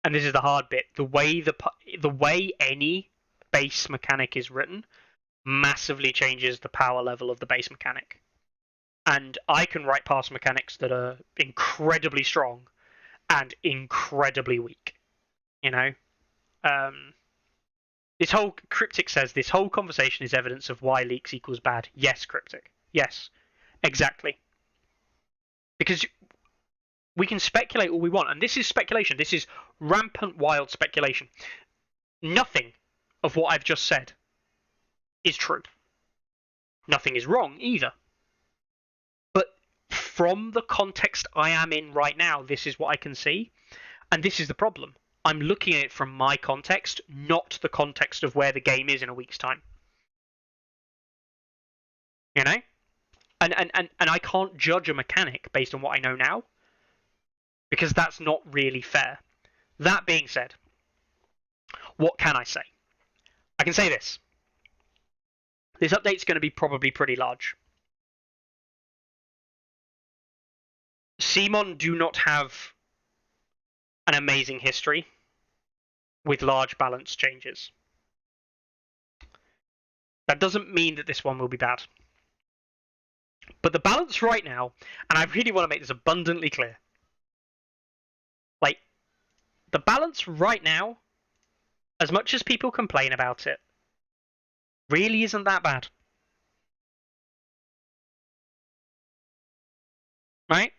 and this is the hard bit, the way any base mechanic is written massively changes the power level of the base mechanic. And I can write pass mechanics that are incredibly strong and incredibly weak. You know, this whole Cryptic says this whole conversation is evidence of why leaks equals bad. Yes, Cryptic. Yes, exactly. Because we can speculate all we want, and this is speculation. This is rampant, wild speculation. Nothing of what I've just said is true. Nothing is wrong either. But from the context I am in right now, this is what I can see, and this is the problem. I'm looking at it from my context, not the context of where the game is in a week's time. You know? And I can't judge a mechanic based on what I know now, because that's not really fair. That being said, what can I say? I can say this. This update's going to be probably pretty large. CMON do not have an amazing history with large balance changes. That doesn't mean that this one will be bad. But the balance right now, and I really want to make this abundantly clear, like, the balance right now, as much as people complain about it, really isn't that bad. Right?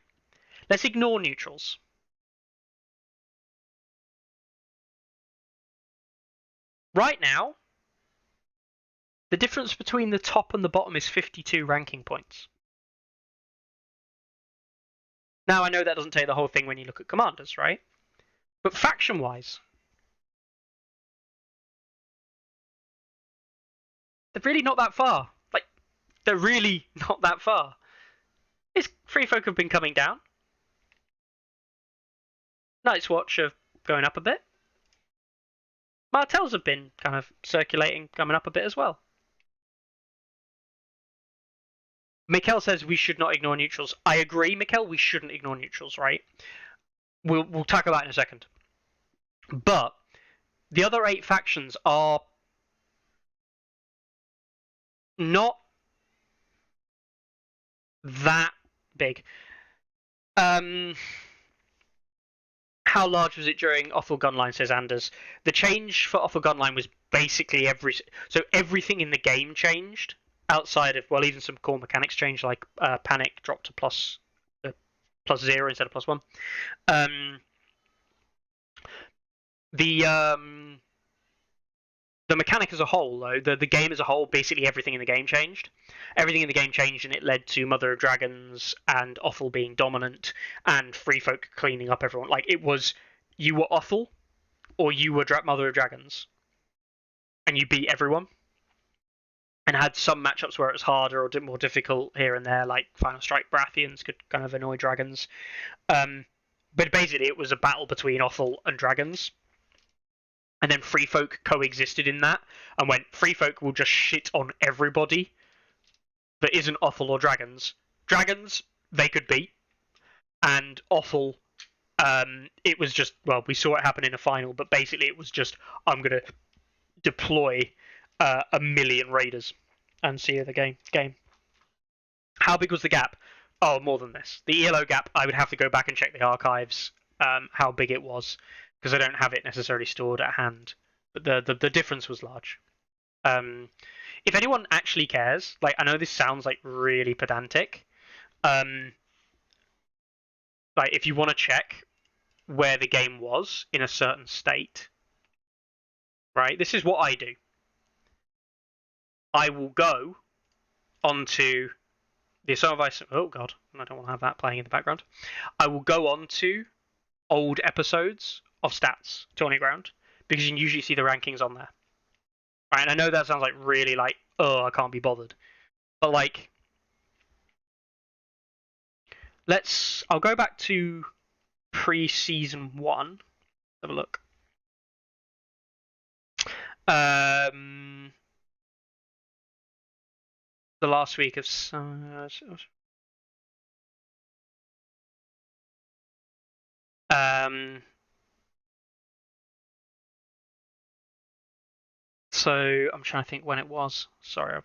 Let's ignore neutrals. Right now, the difference between the top and the bottom is 52 ranking points. Now, I know that doesn't tell you the whole thing when you look at commanders, right? But faction-wise, they're really not that far. Like, they're really not that far. Is Free Folk have been coming down. Night's Watch are going up a bit. Martells have been kind of circulating, coming up a bit as well. Mikkel says we should not ignore neutrals. I agree, Mikkel, we shouldn't ignore neutrals, right? We'll tackle that in a second. But the other 8 factions are not that big. How large was it during Offal Gunline, says Anders. The change for Offal Gunline was basically everything in the game changed, outside of, well, even some core mechanics changed, like Panic dropped to plus 0 instead of plus 1. The mechanic as a whole, though, the game as a whole, basically everything in the game changed. Everything in the game changed, and it led to Mother of Dragons and Offal being dominant, and Free Folk cleaning up everyone. Like, it was, you were Offal, or you were Mother of Dragons, and you beat everyone. And had some matchups where it was harder or more difficult here and there, like Final Strike Baratheons could kind of annoy dragons. But basically, it was a battle between Offal and dragons. And then Free Folk coexisted in that, and went, Free Folk will just shit on everybody that isn't Offal or dragons. Dragons, they could beat, and Offal, it was just, well, we saw it happen in a final, but basically it was just, I'm going to deploy 1 million raiders and see the game. How big was the gap? Oh, more than this. The ELO gap, I would have to go back and check the archives, how big it was, because I don't have it necessarily stored at hand. But the difference was large. If anyone actually cares, like, I know this sounds like really pedantic, like, if you want to check where the game was in a certain state, right? This is what I do. I will go onto the Song of Ice. Oh God, I don't want to have that playing in the background. I will go on to old episodes of Stats Tourney Ground because you can usually see the rankings on there. Right, and I know that sounds like really like, oh, I can't be bothered, but like, I'll go back to pre-season 1. Have a look. The last week of so I'm trying to think when it was. Sorry, I'm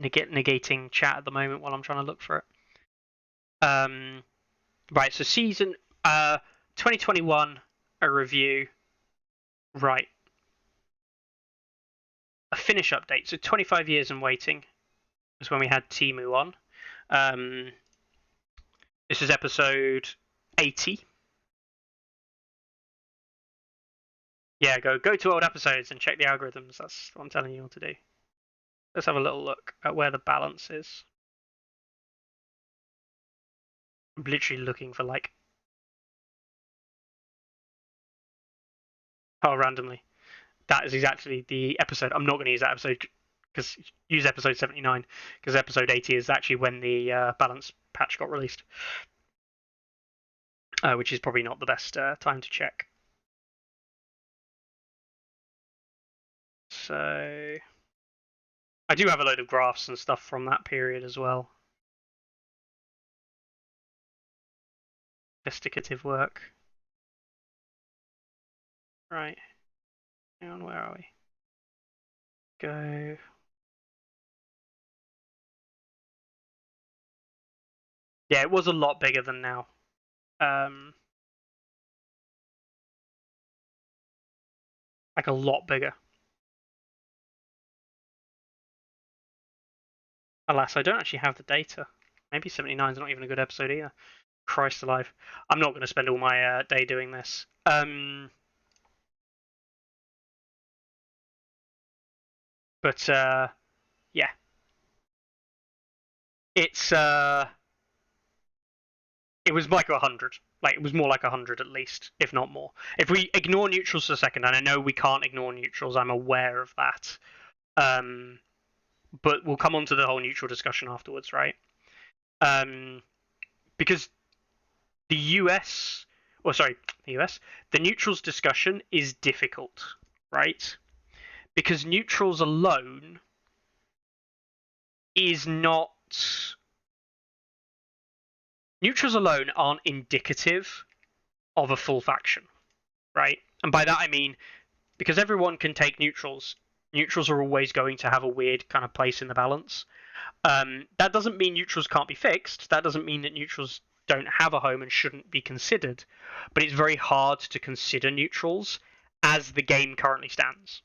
negating chat at the moment while I'm trying to look for it. Right, so season 2021, a review. Right. A finish update. So 25 years in waiting is when we had Timu on. This is episode 80. Yeah, go to old episodes and check the algorithms. That's what I'm telling you all to do. Let's have a little look at where the balance is. I'm literally looking for like... Oh, randomly. That is exactly the episode. I'm not going to use that episode because use episode 79 because episode 80 is actually when the balance patch got released, which is probably not the best time to check. So I do have a load of graphs and stuff from that period as well. Investigative work. Right. Hang on, where are we? Go. Yeah, it was a lot bigger than now. Like a lot bigger. Alas, I don't actually have the data. Maybe 79 is not even a good episode either. Christ alive. I'm not going to spend all my day doing this. But yeah. It was like 100. Like, it was more like 100 at least, if not more. If we ignore neutrals for a second, and I know we can't ignore neutrals, I'm aware of that. But we'll come on to the whole neutral discussion afterwards, right? Because the neutrals discussion is difficult, right? Because neutrals alone is not... Neutrals alone aren't indicative of a full faction, right? And by that I mean, because everyone can take neutrals, neutrals are always going to have a weird kind of place in the balance. That doesn't mean neutrals can't be fixed. That doesn't mean that neutrals don't have a home and shouldn't be considered. But it's very hard to consider neutrals as the game currently stands.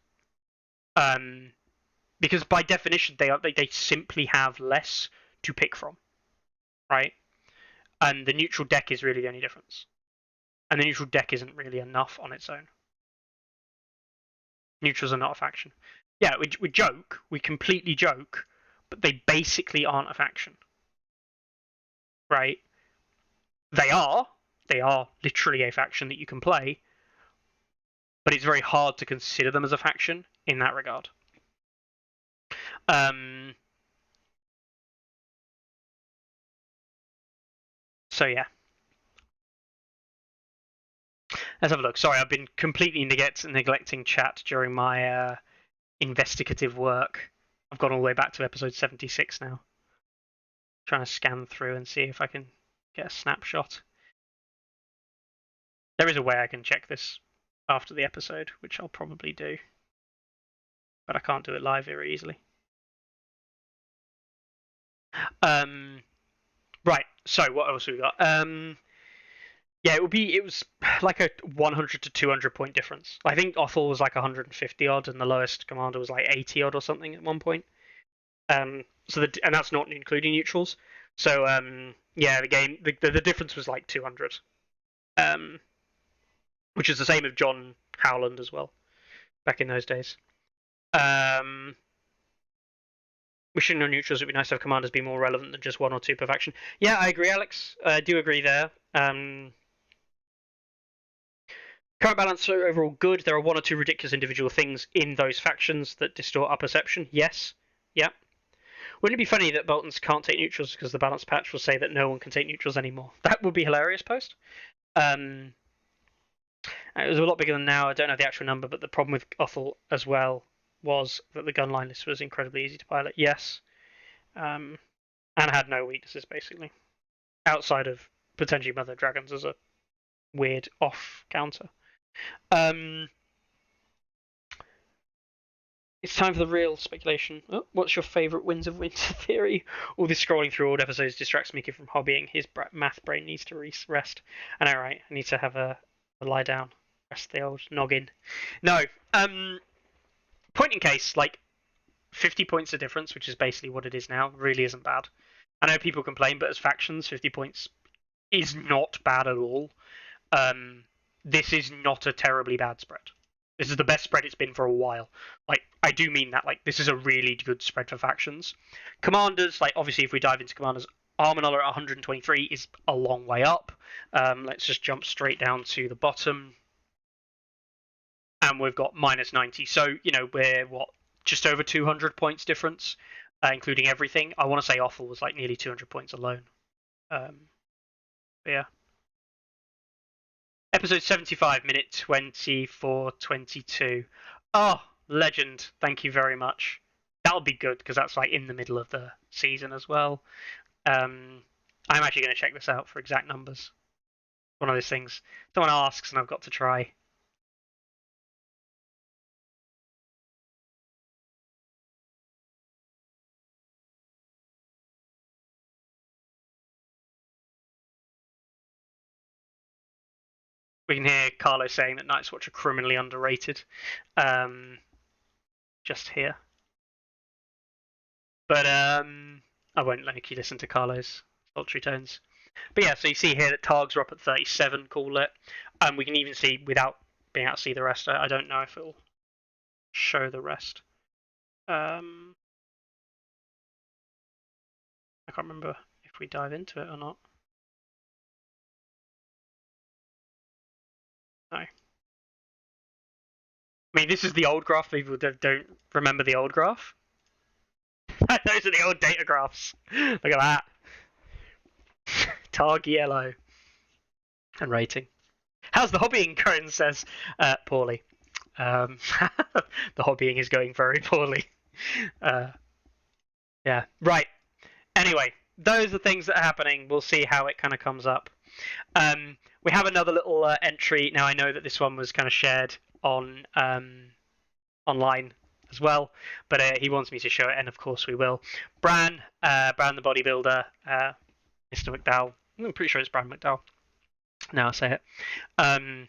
Because by definition, they simply have less to pick from, right? And the neutral deck is really the only difference. And the neutral deck isn't really enough on its own. Neutrals are not a faction. Yeah, we joke. We completely joke. But they basically aren't a faction. Right? They are literally a faction that you can play. But it's very hard to consider them as a faction in that regard. So yeah. Let's have a look. Sorry, I've been completely neglecting chat during my investigative work. I've gone all the way back to episode 76 now. Trying to scan through and see if I can get a snapshot. There is a way I can check this after the episode, which I'll probably do. But I can't do it live very easily. Right, so what else have we got? Yeah, it was like a 100 to 200 point difference. I think Othel was like 150 odd, and the lowest commander was like 80 odd or something at one point. And that's not including neutrals. So yeah, the difference was like 200. Which is the same of John Howland as well, back in those days. We shouldn't know neutrals. It'd be nice to have commanders be more relevant than just 1 or 2 per faction. Yeah, I agree, Alex. I do agree there. Current balance are overall good. There are 1 or 2 ridiculous individual things in those factions that distort our perception. Yes. Yeah. Wouldn't it be funny that Boltons can't take neutrals because the balance patch will say that no one can take neutrals anymore? That would be hilarious, post. It was a lot bigger than now. I don't know the actual number, but the problem with Othel as well was that the gun line list was incredibly easy to pilot. Yes. And had no weaknesses, basically. Outside of potentially Mother Dragons as a weird off counter. It's time for the real speculation. Oh, what's your favourite Winds of Winter theory? All this scrolling through old episodes distracts Mickey from hobbying. His math brain needs to rest. I know, right? I need to have a lie down. Rest the old noggin. No. Point in case, like 50 points of difference, which is basically what it is now, really isn't bad. I know people complain, but as factions, 50 points is not bad at all. This is not a terribly bad spread. This is the best spread it's been for a while. Like, I do mean that. Like, this is a really good spread for factions. Commanders, like, obviously, if we dive into commanders, Armanol at 123 is a long way up. Let's just jump straight down to the bottom. And we've got minus 90. So, you know, we're, what, just over 200 points difference, including everything. I want to say Offal was, like, nearly 200 points alone. Yeah. Episode 75, minute 24:22. Oh, legend. Thank you very much. That'll be good, because that's like in the middle of the season as well. I'm actually going to check this out for exact numbers. One of those things. Someone asks and I've got to try. We can hear Carlo saying that Night's Watch are criminally underrated. Just here. But I won't make you listen to Carlo's sultry tones. But yeah, so you see here that Targs are up at 37, call it. We can even see, without being able to see the rest, I don't know if it'll show the rest. I can't remember if we dive into it or not. No. I mean, this is the old graph. People don't remember the old graph. Those are the old data graphs. Look at that. Targ yellow. And rating. How's the hobbying going? Says poorly. The hobbying is going very poorly. Yeah. Right. Anyway, those are things that are happening. We'll see how it kind of comes up. We have another little entry. Now, I know that this one was kind of shared on online as well, but he wants me to show it, and of course we will. Bran the bodybuilder, Mr. McDowell. I'm pretty sure it's Bran McDowell. Now I say it.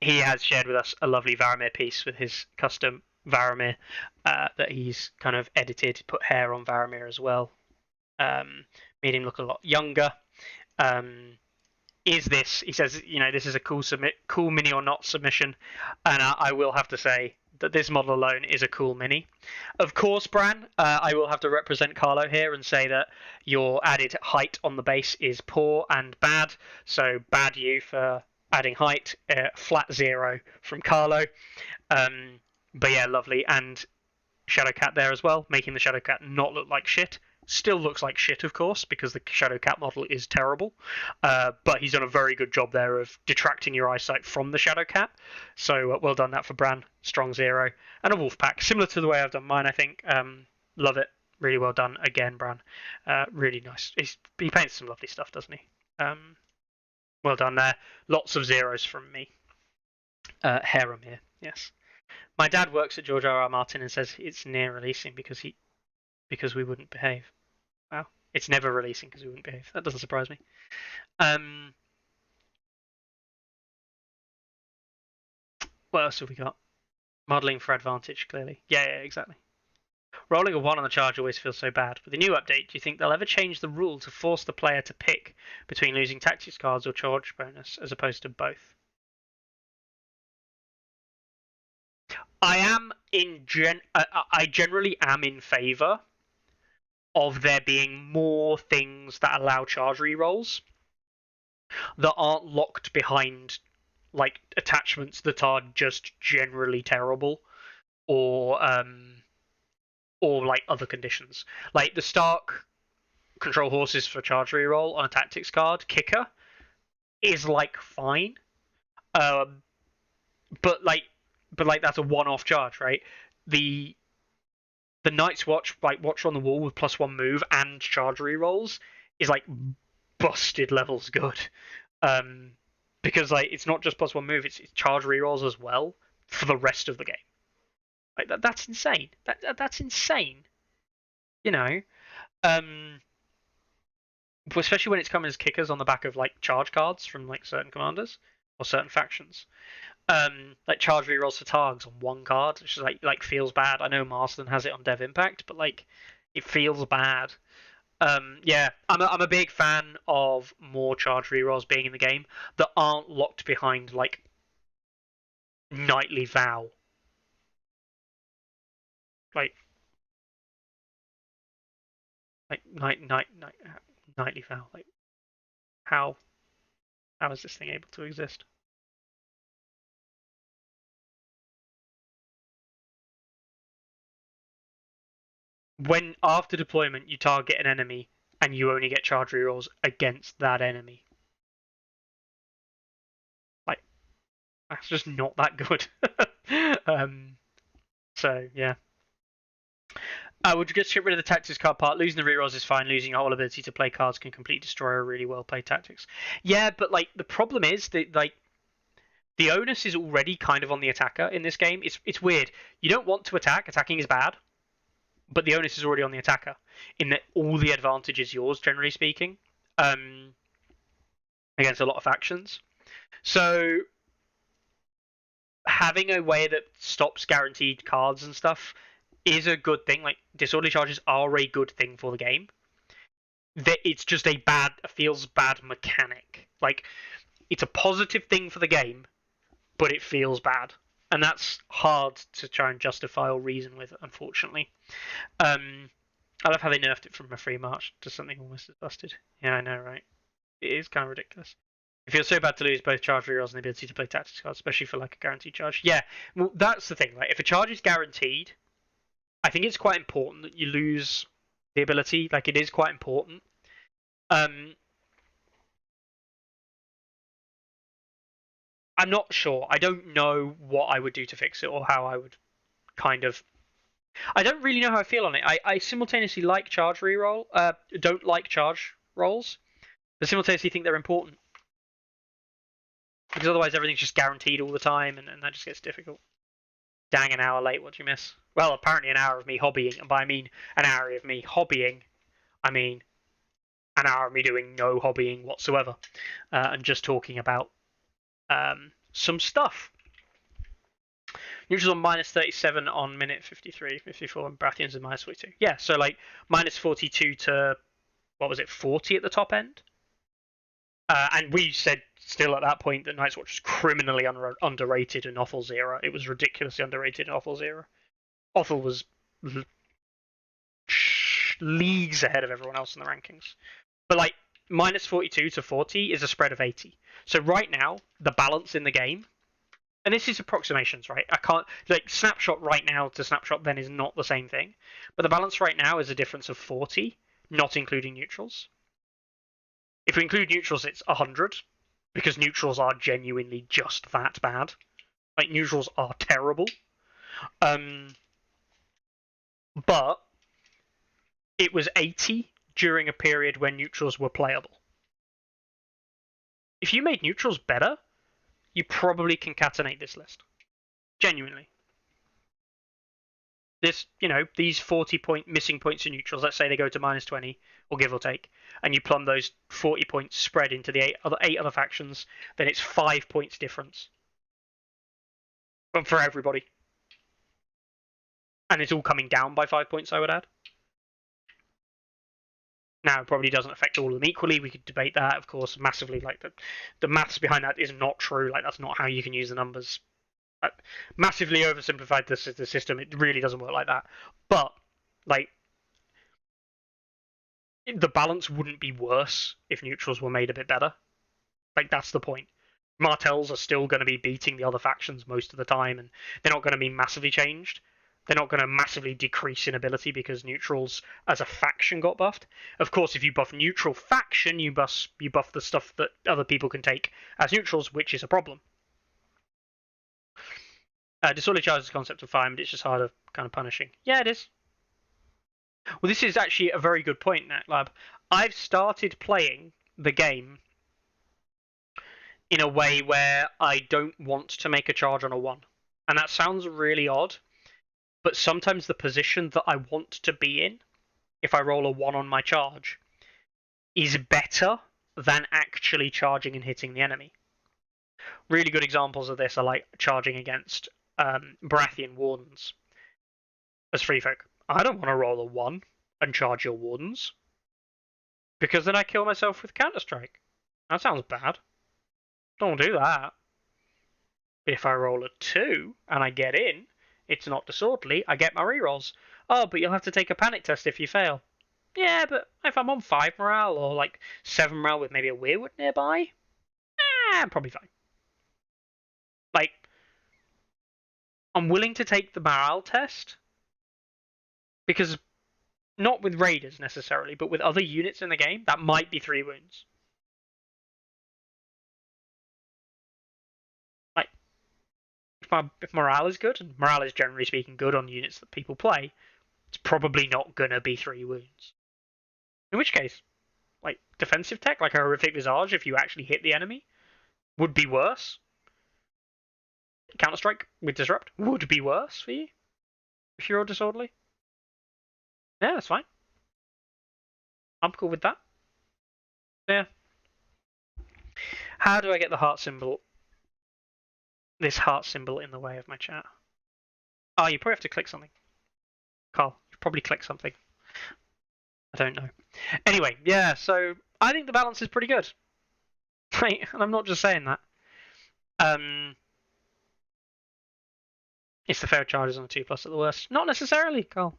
He has shared with us a lovely Varamir piece with his custom Varamir that he's kind of edited, put hair on Varamir as well. Made him look a lot younger. Is this? He says, you know, this is a cool mini or not submission, and I will have to say that this model alone is a cool mini. Of course, Bran, I will have to represent Carlo here and say that your added height on the base is poor and bad. So bad you for adding height. Flat 0 from Carlo. But yeah, lovely. And Shadowcat there as well, making the Shadowcat not look like shit. Still looks like shit, of course, because the Shadowcat model is terrible. But he's done a very good job there of detracting your eyesight from the Shadowcat. So well done that for Bran. Strong 0. And a Wolfpack, similar to the way I've done mine, I think. Love it. Really well done again, Bran. Really nice. He paints some lovely stuff, doesn't he? Well done there. Lots of 0s from me. Harem here, yes. My dad works at George R.R. Martin and says it's near releasing because we wouldn't behave. Wow. It's never releasing because we wouldn't behave. That doesn't surprise me. What else have we got? Modelling for advantage, clearly. Yeah, exactly. Rolling a 1 on the charge always feels so bad. With the new update, do you think they'll ever change the rule to force the player to pick between losing tactics cards or charge bonus, as opposed to both? I generally am in favour of there being more things that allow charge rerolls that aren't locked behind like attachments that are just generally terrible, or like other conditions. Like the Stark control horses for charge reroll on a tactics card kicker is like fine, um, but that's a one-off charge, right? The Night's Watch, like Watch on the Wall with +1 move and charge rerolls, is like busted levels good. Because like it's not just +1 move, it's charge rerolls as well for the rest of the game. Like that's insane. That's insane. You know, especially when it's coming as kickers on the back of like charge cards from like certain commanders or certain factions. Like charge rerolls for targs on one card, which is like feels bad. I know Marston has it on Dev Impact, but like it feels bad. Yeah, I'm a big fan of more charge rerolls being in the game that aren't locked behind like Nightly Vow. Like Nightly Vow. Like how is this thing able to exist? When after deployment you target an enemy and you only get charge rerolls against that enemy. Like that's just not that good. So yeah. Would you just get rid of the tactics card part? Losing the rerolls is fine. Losing your whole ability to play cards can completely destroy a really well played tactics. Yeah, but like the problem is that like the onus is already kind of on the attacker in this game. It's weird. You don't want to attack. Attacking is bad, but the onus is already on the attacker in that all the advantage is yours, generally speaking, against a lot of factions. So having a way that stops guaranteed cards and stuff is a good thing. Like disorderly charges are a good thing for the game. It's just a feels bad mechanic. Like it's a positive thing for the game, but it feels bad, and that's hard to try and justify or reason with, unfortunately. I love how they nerfed it from a free march to something almost as busted. Yeah, I know, right? It is kind of ridiculous. It feels so bad to lose both charge rerolls and the ability to play tactics cards, especially for like a guaranteed charge. Yeah, well, that's the thing. Like, if a charge is guaranteed, I think it's quite important that you lose the ability. Like, it is quite important. I'm not sure. I don't know what I would do to fix it or how I would kind of. I don't really know how I feel on it. I simultaneously like charge reroll, don't like charge rolls, but simultaneously think they're important. Because otherwise everything's just guaranteed all the time, and that just gets difficult. Dang, an hour late, what'd you miss? Well, apparently an hour of me hobbying, and by I mean an hour of me hobbying, I mean an hour of me doing no hobbying whatsoever, and just talking about some stuff. Neutrals on -37 on minute 53, 54, and Brathians are -42. Yeah, so like -42 to, what was it, 40 at the top end? And we said still at that point that Night's Watch was criminally underrated in Othel's era. It was ridiculously underrated in Othel's era. Othel was leagues ahead of everyone else in the rankings. But like -42 to 40 is a spread of 80. So right now, the balance in the game, and this is approximations, right? I can't like snapshot right now to snapshot then is not the same thing. But the balance right now is a difference of 40, not including neutrals. If we include neutrals, it's 100, because neutrals are genuinely just that bad. Like neutrals are terrible. But it was 80 during a period when neutrals were playable. If you made neutrals better, you probably concatenate this list. Genuinely. This, these 40-point missing points in neutrals, let's say they go to -20, or give or take, and you plumb those 40 points spread into the eight other factions, then it's 5 points difference. For everybody. And it's all coming down by 5 points, I would add. Now, it probably doesn't affect all of them equally. We could debate that, of course, massively. Like the maths behind that is not true. Like that's not how you can use the numbers. Massively oversimplified the system. It really doesn't work like that. But like the balance wouldn't be worse if neutrals were made a bit better. Like, that's the point. Martells are still going to be beating the other factions most of the time, and they're not going to be massively changed. They're not going to massively decrease in ability because neutrals as a faction got buffed. Of course, if you buff neutral faction, you buff the stuff that other people can take as neutrals, which is a problem. Disorderly charge is the concept of fire, but it's just harder kind of punishing. Yeah, it is. Well, this is actually a very good point, NetLab. I've started playing the game in a way where I don't want to make a charge on a 1. And that sounds really odd, but sometimes the position that I want to be in, if I roll a 1 on my charge, is better than actually charging and hitting the enemy. Really good examples of this are like charging against Baratheon Wardens as free folk. I don't want to roll a 1 and charge your Wardens, because then I kill myself with Counter-Strike. That sounds bad. Don't do that. But if I roll a 2 and I get in, it's not disorderly, I get my rerolls. Oh, but you'll have to take a panic test if you fail. Yeah, but if I'm on 5 morale or like 7 morale with maybe a weirwood nearby, I'm probably fine. Like, I'm willing to take the morale test because, not with raiders necessarily, but with other units in the game, that might be 3 wounds. Like, if morale is good, and morale is generally speaking good on units that people play, it's probably not gonna be 3 wounds. In which case, like, defensive tech, like a horrific visage, if you actually hit the enemy, would be worse. Counter-Strike with disrupt would be worse for you if you're disorderly. Yeah, that's fine. I'm cool with that. Yeah. How do I get the heart symbol? This heart symbol in the way of my chat. Oh, you probably have to click something. Carl, you probably click something. I don't know. Anyway, yeah, so I think the balance is pretty good. Right, and I'm not just saying that. It's the failed charges on the 2+ at the worst. Not necessarily, Carl.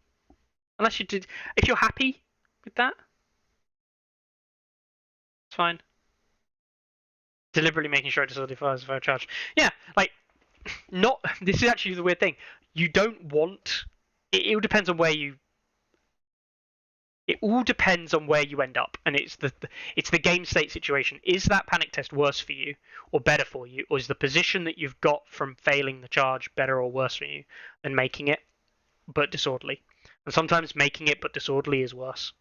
Unless you did. If you're happy with that, it's fine. Deliberately making sure it disorderly fires a failed charge. Yeah, like, not. This is actually the weird thing. You don't want. It all depends on where you. It all depends on where you end up, and it's the game state situation. Is that panic test worse for you, or better for you, or is the position that you've got from failing the charge better or worse for you than making it, but disorderly? And sometimes making it but disorderly is worse.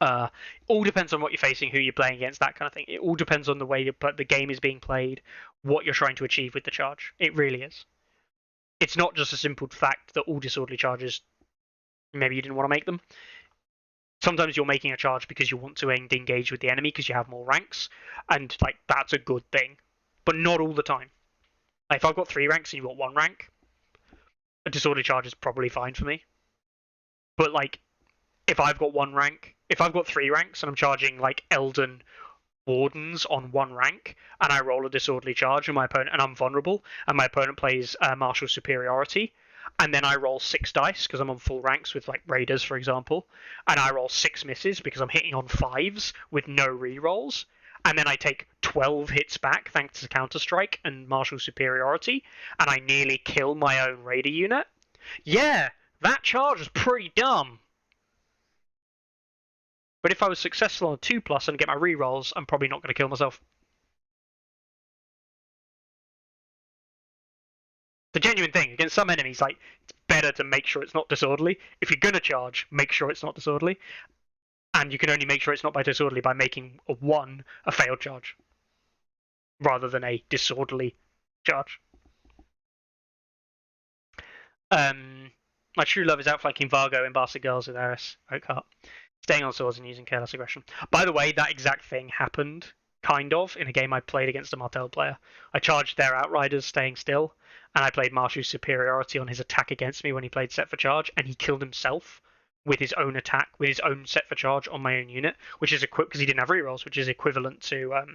All depends on what you're facing, who you're playing against, that kind of thing. It all depends on the way the game is being played, what you're trying to achieve with the charge. It really is. It's not just a simple fact that all disorderly charges, maybe you didn't want to make them. Sometimes you're making a charge because you want to engage with the enemy because you have more ranks, and like that's a good thing, but not all the time. Like, if I've got 3 ranks and you've got 1 rank, a disorderly charge is probably fine for me. But like, if I've got 1 rank, if I've got 3 ranks and I'm charging like Elden Wardens on 1 rank, and I roll a disorderly charge and I'm vulnerable, and my opponent plays martial superiority, and then I roll 6 dice because I'm on full ranks with like raiders, for example, and I roll 6 misses because I'm hitting on 5s with no rerolls, and then I take 12 hits back thanks to Counter-Strike and martial superiority, and I nearly kill my own raider unit. Yeah, that charge is pretty dumb. But if I was successful on a 2+ and get my rerolls, I'm probably not going to kill myself. The genuine thing against some enemies, like, it's better to make sure it's not disorderly. If you're gonna charge, make sure it's not disorderly, and you can only make sure it's not by disorderly by making a 1 a failed charge, rather than a disorderly charge. My true love is outflanking Vargo and Bastard Girls with Eris Oakheart, staying on swords and using careless aggression. By the way, that exact thing happened, kind of, in a game I played against a Martell player. I charged their Outriders staying still, and I played martial superiority on his attack against me when he played set for charge, and he killed himself with his own attack, with his own set for charge on my own unit, which is because he didn't have rerolls, which is equivalent to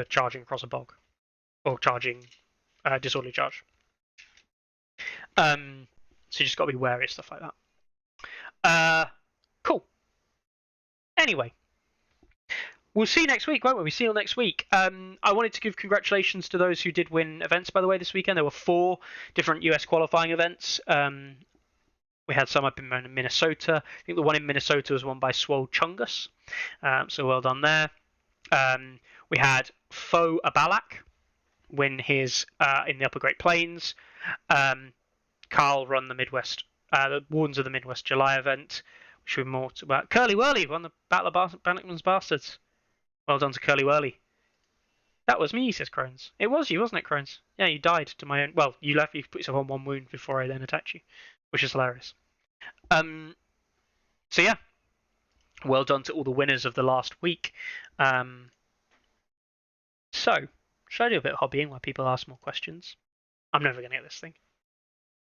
charging across a bog, or charging disorderly charge. So you just got to be wary of stuff like that. Cool. Anyway, we'll see you next week, won't we? We see you next week. I wanted to give congratulations to those who did win events, by the way, this weekend. There were 4 different US qualifying events. We had some up in Minnesota. I think the one in Minnesota was won by Swole Chungus. So well done there. We had Fo Abalak win his in the Upper Great Plains. Carl run the Midwest, the Wardens of the Midwest July event, which we're more about. Curly Whirly won the Battle of Bannockman's Bastards. Well done to Curly Whirly. That was me, says Crones. It was you, wasn't it, Crones? Yeah, you died to my own. Well, you left. You put yourself on 1 wound before I then attacked you, which is hilarious. So yeah, well done to all the winners of the last week. So, should I do a bit of hobbying while people ask more questions? I'm never going to get this thing.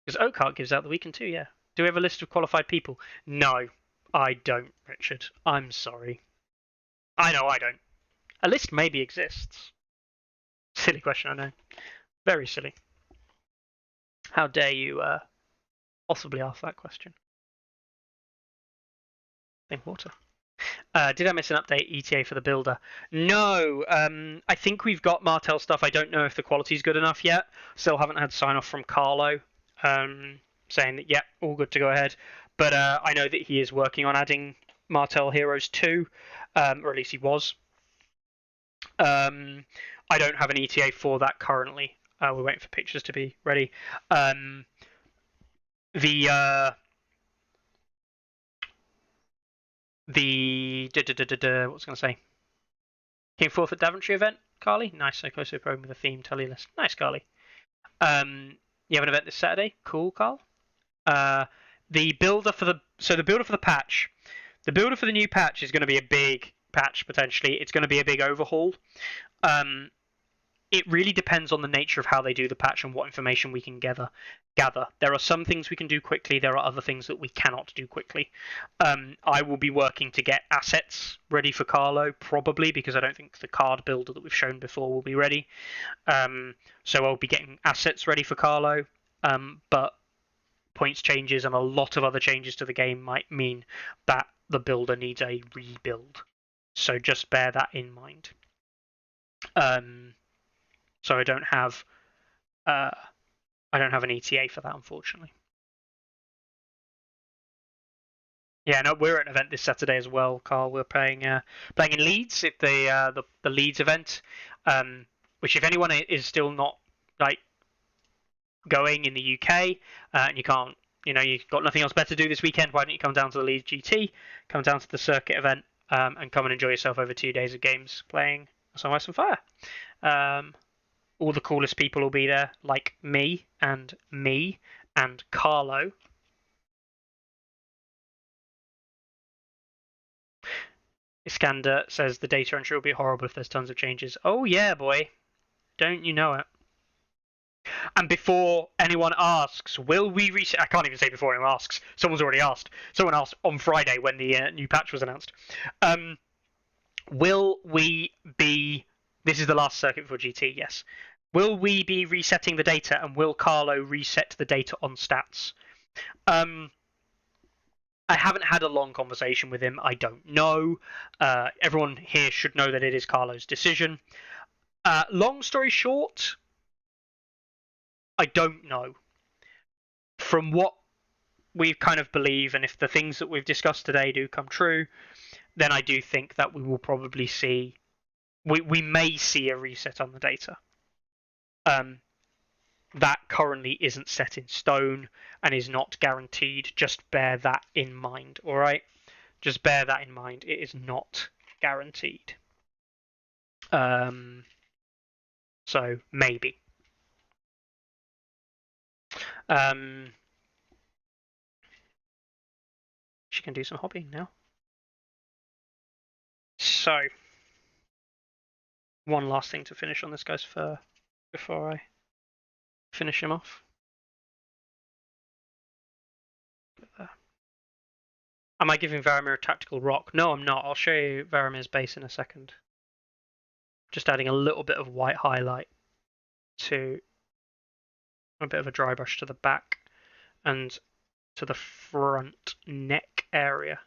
Because Oakhart gives out the weekend too, yeah. Do we have a list of qualified people? No, I don't, Richard. I'm sorry. I know I don't. A list maybe exists. Silly question, I know. Very silly. How dare you possibly ask that question? Same water. Did I miss an update ETA for the builder? No. I think we've got Martel stuff. I don't know if the quality's good enough yet. Still haven't had sign off from Carlo saying that, yeah, all good to go ahead. But I know that he is working on adding Martel Heroes 2, or at least he was. I don't have an ETA for that currently. We're waiting for pictures to be ready. What was I going to say? King 4th at Daventry event, Carly. Nice, so close to a program with a theme telly list. Nice, Carly. You have an event this Saturday. Cool, Carl. The builder for the patch. The builder for the new patch is going to be a big patch potentially. It's going to be a big overhaul. It really depends on the nature of how they do the patch and what information we can gather. There are some things we can do quickly. There are other things that we cannot do quickly. I will be working to get assets ready for Carlo, probably, because I don't think the card builder that we've shown before will be ready. So I'll be getting assets ready for Carlo. But points changes and a lot of other changes to the game might mean that the builder needs a rebuild. So just bear that in mind. So I don't have an ETA for that, unfortunately. Yeah, no, we're at an event this Saturday as well, Carl. We're playing in Leeds at the Leeds event, which if anyone is still not like going in the UK and you can't, you've got nothing else better to do this weekend, why don't you come down to the Leeds GT, come down to the circuit event, and come and enjoy yourself over 2 days of games playing Some Ice and Fire. All the coolest people will be there, like me and Carlo. Iskander says the data entry will be horrible if there's tons of changes. Oh yeah, boy. Don't you know it? And before anyone asks, will we reset? I can't even say before anyone asks. Someone's already asked. Someone asked on Friday when the new patch was announced. Will we be... This is the last circuit before GT, yes. Will we be resetting the data, and will Carlo reset the data on stats? I haven't had a long conversation with him. I don't know. Everyone here should know that it is Carlo's decision. Long story short, I don't know. From what we kind of believe, and if the things that we've discussed today do come true, then I do think that we will probably see... We may see a reset on the data. That currently isn't set in stone and is not guaranteed. Just bear that in mind, all right? Just bear that in mind. It is not guaranteed. So maybe. She can do some hobbying now. So, one last thing to finish on this guy's fur before I finish him off. Am I giving Varamir a tactical rock? No, I'm not. I'll show you Varamir's base in a second. Just adding a little bit of white highlight to a bit of a dry brush to the back and to the front neck area.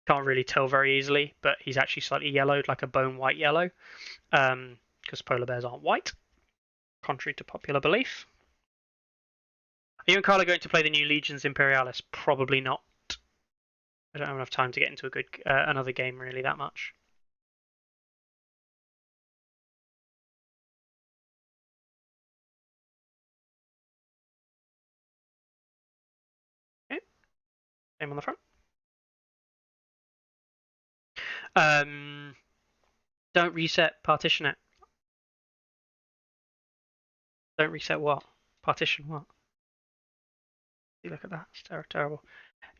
Can't really tell very easily, but he's actually slightly yellowed, like a bone white yellow, because polar bears aren't white, contrary to popular belief. Are you and Carla going to play the new Legions Imperialis? Probably not. I don't have enough time to get into a good another game really that much. Okay. Name on the front. Don't reset, partition it. Don't reset what? Partition what? Look at that, it's terrible.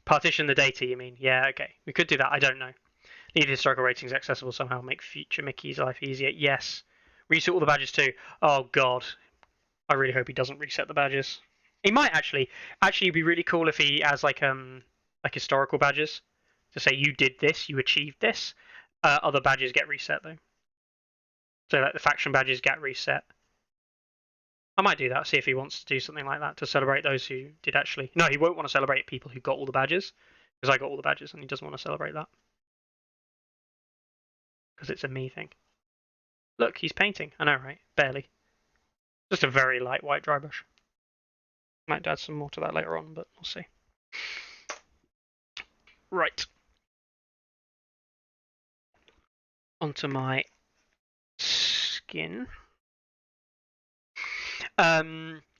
Partition the data, you mean? Yeah, okay. We could do that, I don't know. Need historical ratings accessible somehow, make future Mickey's life easier. Yes. Reset all the badges too. Oh god. I really hope he doesn't reset the badges. He might actually. Actually, it'd be really cool if he has like historical badges. To say you did this, you achieved this. Other badges get reset though. So like the faction badges get reset. I might do that, see if he wants to do something like that to celebrate those who did actually. No, he won't want to celebrate people who got all the badges, because I got all the badges and he doesn't want to celebrate that. Because it's a me thing. Look, he's painting. I know, right? Barely. Just a very light white dry brush. Might add some more to that later on, but we'll see. Right. Onto my skin.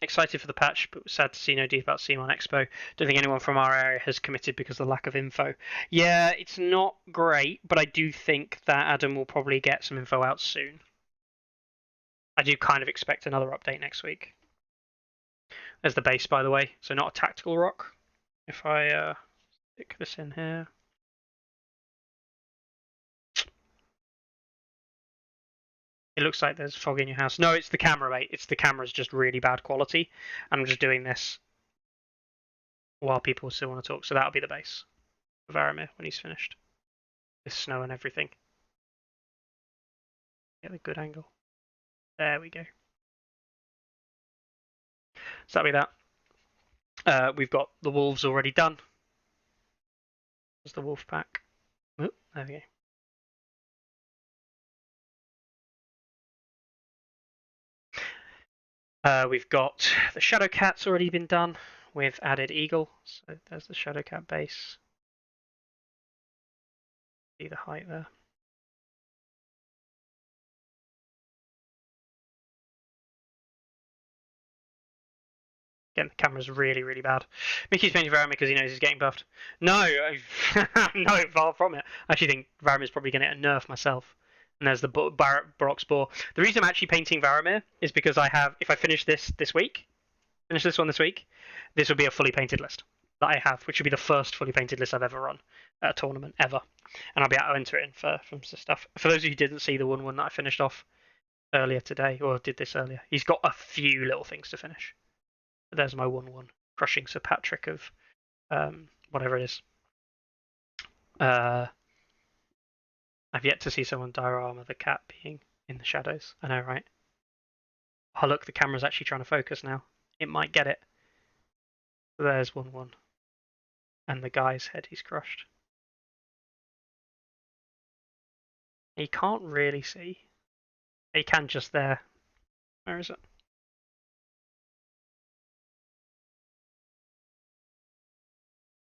Excited for the patch, but sad to see no deep about CMON Expo. Don't think anyone from our area has committed because of the lack of info. Yeah, it's not great, but I do think that Adam will probably get some info out soon. I do kind of expect another update next week. There's the base, by the way, so not a tactical rock. If I stick this in here. It looks like there's fog in your house. No, it's the camera, mate. It's the camera's just really bad quality. I'm just doing this while people still want to talk. So that'll be the base for Varamir when he's finished. There's snow and everything. Get the good angle. There we go. So that'll be that. We've got the wolves already done. There's the wolf pack. Oop, there we go. We've got the Shadow Cat's already been done with added eagle. So there's the Shadow Cat base. See the height there. Again, the camera's really, really bad. Mickey's painting Varamir because he knows he's getting buffed. No, no, far from it. I actually think Varamir's probably going to get a nerf myself. And there's the Baroque Spore. The reason I'm actually painting Varamir is because I have, if I finish this week, this will be a fully painted list that I have, which will be the first fully painted list I've ever run at a tournament, ever. And I'll be able to enter it in from some stuff. For those of you who didn't see the 1-1 that I finished off earlier today, or did this earlier, he's got a few little things to finish. But there's my 1-1, crushing Sir Patrick of whatever it is. I've yet to see someone diorama the cat being in the shadows. I know, right? Oh, look, the camera's actually trying to focus now. It might get it. There's 1-1. And the guy's head he's crushed. He can't really see. He can just there. Where is it?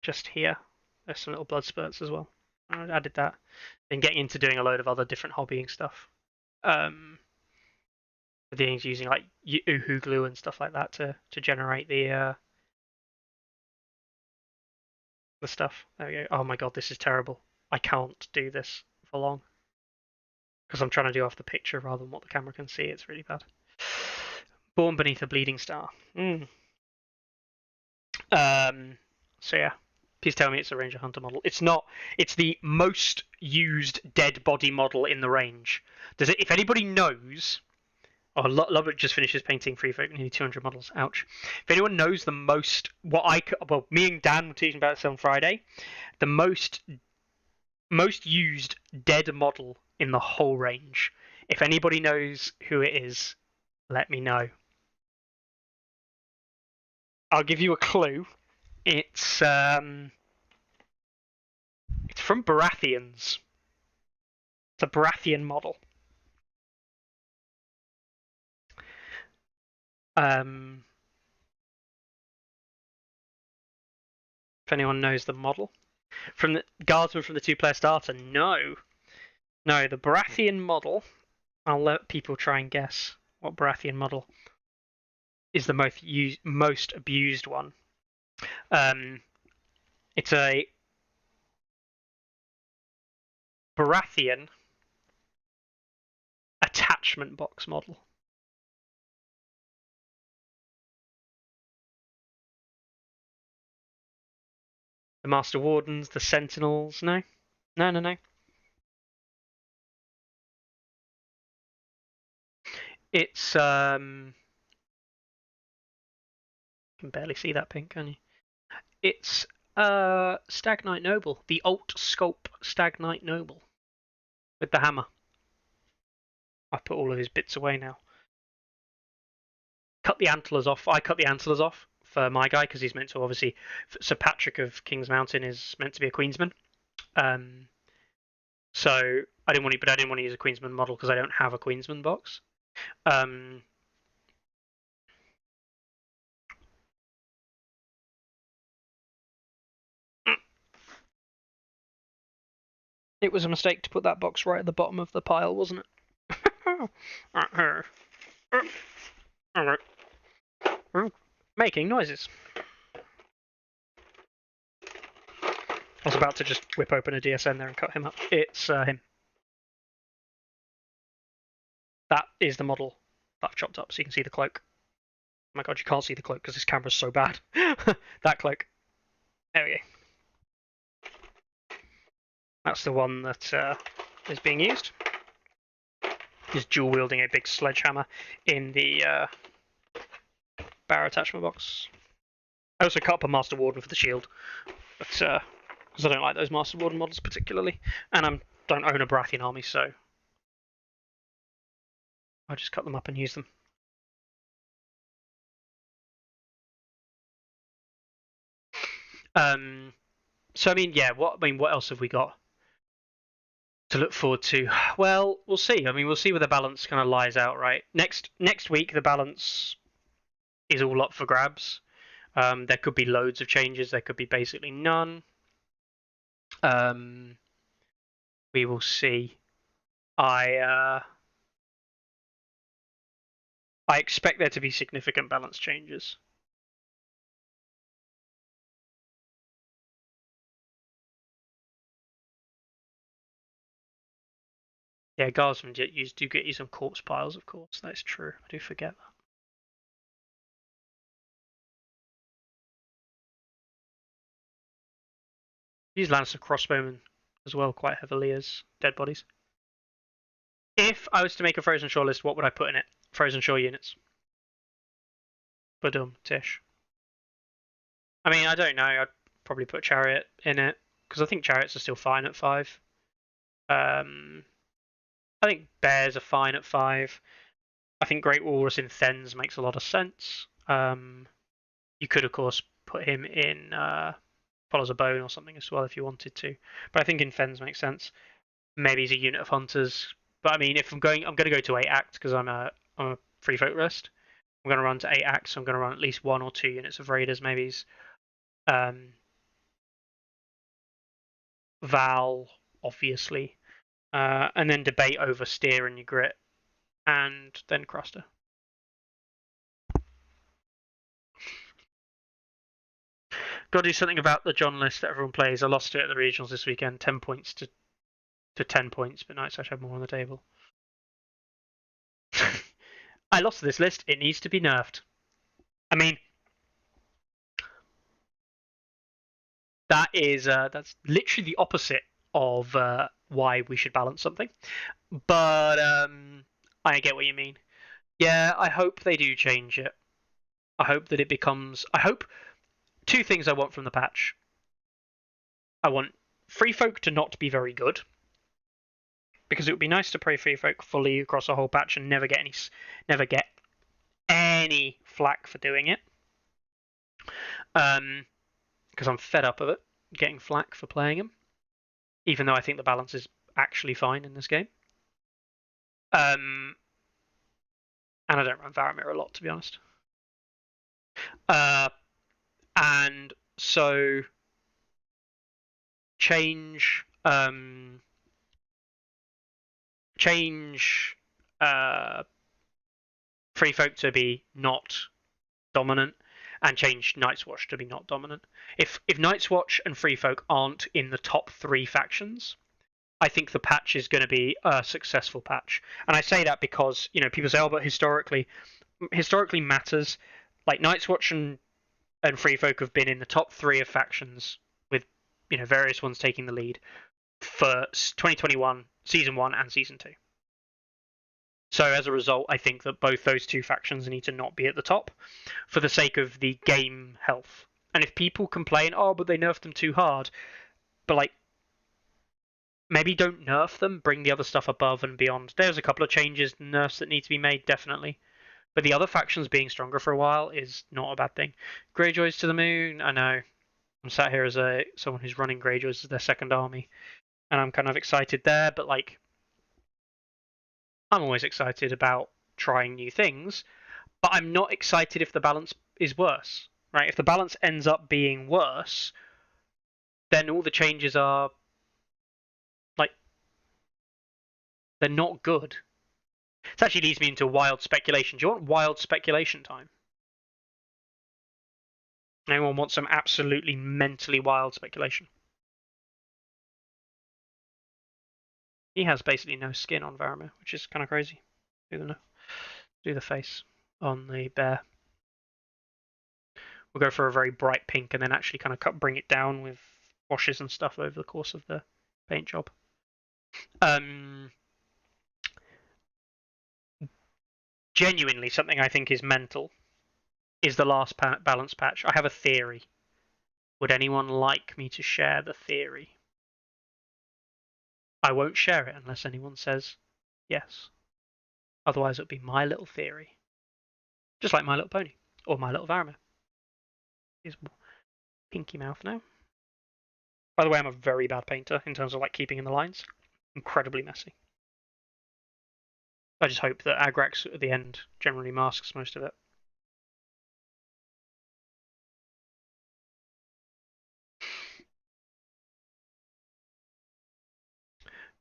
Just here. There's some little blood spurts as well. I added that. Then getting into doing a load of other different hobbying stuff. Things using like Uhu glue and stuff like that to generate the stuff. There we go. Oh my god, this is terrible. I can't do this for long because I'm trying to do off the picture rather than what the camera can see. It's really bad. Born beneath a bleeding star. So yeah. Please tell me it's a Ranger Hunter model. It's not. It's the most used dead body model in the range. Does it? If anybody knows, Lovett just finished his painting free for nearly 200 models. Ouch. If anyone knows the most, me and Dan were teaching about this on Friday, the most used dead model in the whole range. If anybody knows who it is, let me know. I'll give you a clue. It's from Baratheons. It's a Baratheon model. If anyone knows the model. From the Guardsman from the 2-player starter, no. No, the Baratheon model, I'll let people try and guess what Baratheon model is the most abused one. It's a Baratheon attachment box model. The Master Wardens, the Sentinels, no? No. It's you can barely see that pink, can you? It's Stag Knight Noble, the alt sculpt Stag Knight Noble with the hammer. I've put all of his bits away now. Cut the antlers off. I cut the antlers off for my guy because he's meant to obviously. Sir Patrick of King's Mountain is meant to be a Queensman. So I didn't want to use a Queensman model because I don't have a Queensman box. It was a mistake to put that box right at the bottom of the pile, wasn't it? Alright. Making noises. I was about to just whip open a DSN there and cut him up. It's him. That is the model that I've chopped up, so you can see the cloak. Oh my god, you can't see the cloak because this camera's so bad. That cloak. There we go. That's the one that is being used. He's dual wielding a big sledgehammer in the barrow attachment box. I also cut up a Master Warden for the shield, but because I don't like those Master Warden models particularly, and I don't own a Baratheon army, so I just cut them up and use them. So I mean, yeah. What else have we got to look forward to? Well, we'll see. I mean, we'll see where the balance kind of lies out. Right. Next week, the balance is all up for grabs. There could be loads of changes. There could be basically none. We will see. I expect there to be significant balance changes. Yeah, Guardsmen do get you some corpse piles, of course. That's true. I do forget that. Use Lancer crossbowmen as well quite heavily as dead bodies. If I was to make a Frozen Shore list, what would I put in it? Frozen Shore units. Badum, Tish. I mean, I don't know. I'd probably put Chariot in it because I think Chariots are still fine at 5. I think Bears are fine at 5. I think Great Walrus in Thens makes a lot of sense. You could, of course, put him in Follows a Bone or something as well if you wanted to. But I think in Fens makes sense. Maybe he's a unit of Hunters. But I mean, if I'm going to go to 8 acts because I'm a free folk rest. I'm going to run to 8 acts, so I'm going to run at least 1 or 2 units of Raiders, maybe. Val, obviously. And then debate over Steer and your Grit. And then Cruster. Got to do something about the John list that everyone plays. I lost it at the regionals this weekend. 10 points to 10 points, but nice I should have more on the table. I lost this list. It needs to be nerfed. I mean, that's literally the opposite of why we should balance something. But I get what you mean. Yeah, I hope they do change it. I hope that it becomes. I hope 2 things I want from the patch. I want free folk to not be very good, because it would be nice to play free folk fully across a whole patch and never get any flack for doing it. Because I'm fed up of it, getting flack for playing them. even though I think the balance is actually fine in this game. And I don't run Varamir a lot, to be honest. And so change Free Folk to be not dominant, and change Night's Watch to be not dominant. If Night's Watch and Free Folk aren't in the top 3 factions, I think the patch is going to be a successful patch. And I say that because, you know, people say, oh, but historically matters. Like Night's Watch and Free Folk have been in the top 3 of factions, with, you know, various ones taking the lead for 2021 season 1 and season 2. So as a result, I think that both those 2 factions need to not be at the top for the sake of the game health. And if people complain, oh, but they nerfed them too hard, but like, maybe don't nerf them, bring the other stuff above and beyond. There's a couple of changes, nerfs that need to be made, definitely. But the other factions being stronger for a while is not a bad thing. Greyjoys to the moon, I know. I'm sat here as someone who's running Greyjoys as their second army, and I'm kind of excited there, but like, I'm always excited about trying new things, but I'm not excited if the balance is worse, right? If the balance ends up being worse, then all the changes are, like, they're not good. This actually leads me into wild speculation. Do you want wild speculation time? Anyone want some absolutely mentally wild speculation? He has basically no skin on Varamir, which is kind of crazy. Do the face on the bear. We'll go for a very bright pink and then actually kind of bring it down with washes and stuff over the course of the paint job. Genuinely, something I think is mental is the last balance patch. I have a theory. Would anyone like me to share the theory? I won't share it unless anyone says yes. Otherwise, it'll be my little theory. Just like My Little Pony or My Little Varamir. He's pinky mouth now. By the way, I'm a very bad painter in terms of like keeping in the lines. Incredibly messy. I just hope that Agrax at the end generally masks most of it.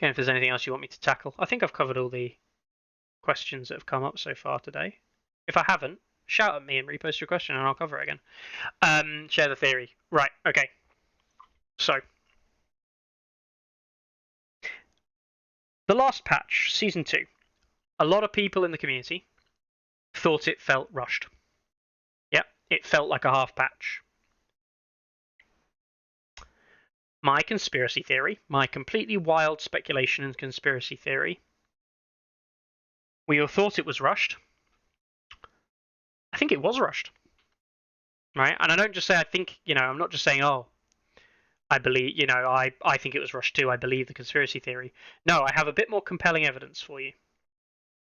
Again, if there's anything else you want me to tackle, I think I've covered all the questions that have come up so far today. If I haven't, shout at me and repost your question and I'll cover it again. Share the theory. Right, okay. So, the last patch, Season 2, a lot of people in the community thought it felt rushed. Yep, it felt like a half patch. My conspiracy theory, my completely wild speculation and conspiracy theory, we all thought it was rushed. I think it was rushed. Right? And I don't just say I think, you know, I'm not just saying, oh, I believe, you know, I think it was rushed too. I believe the conspiracy theory. No, I have a bit more compelling evidence for you.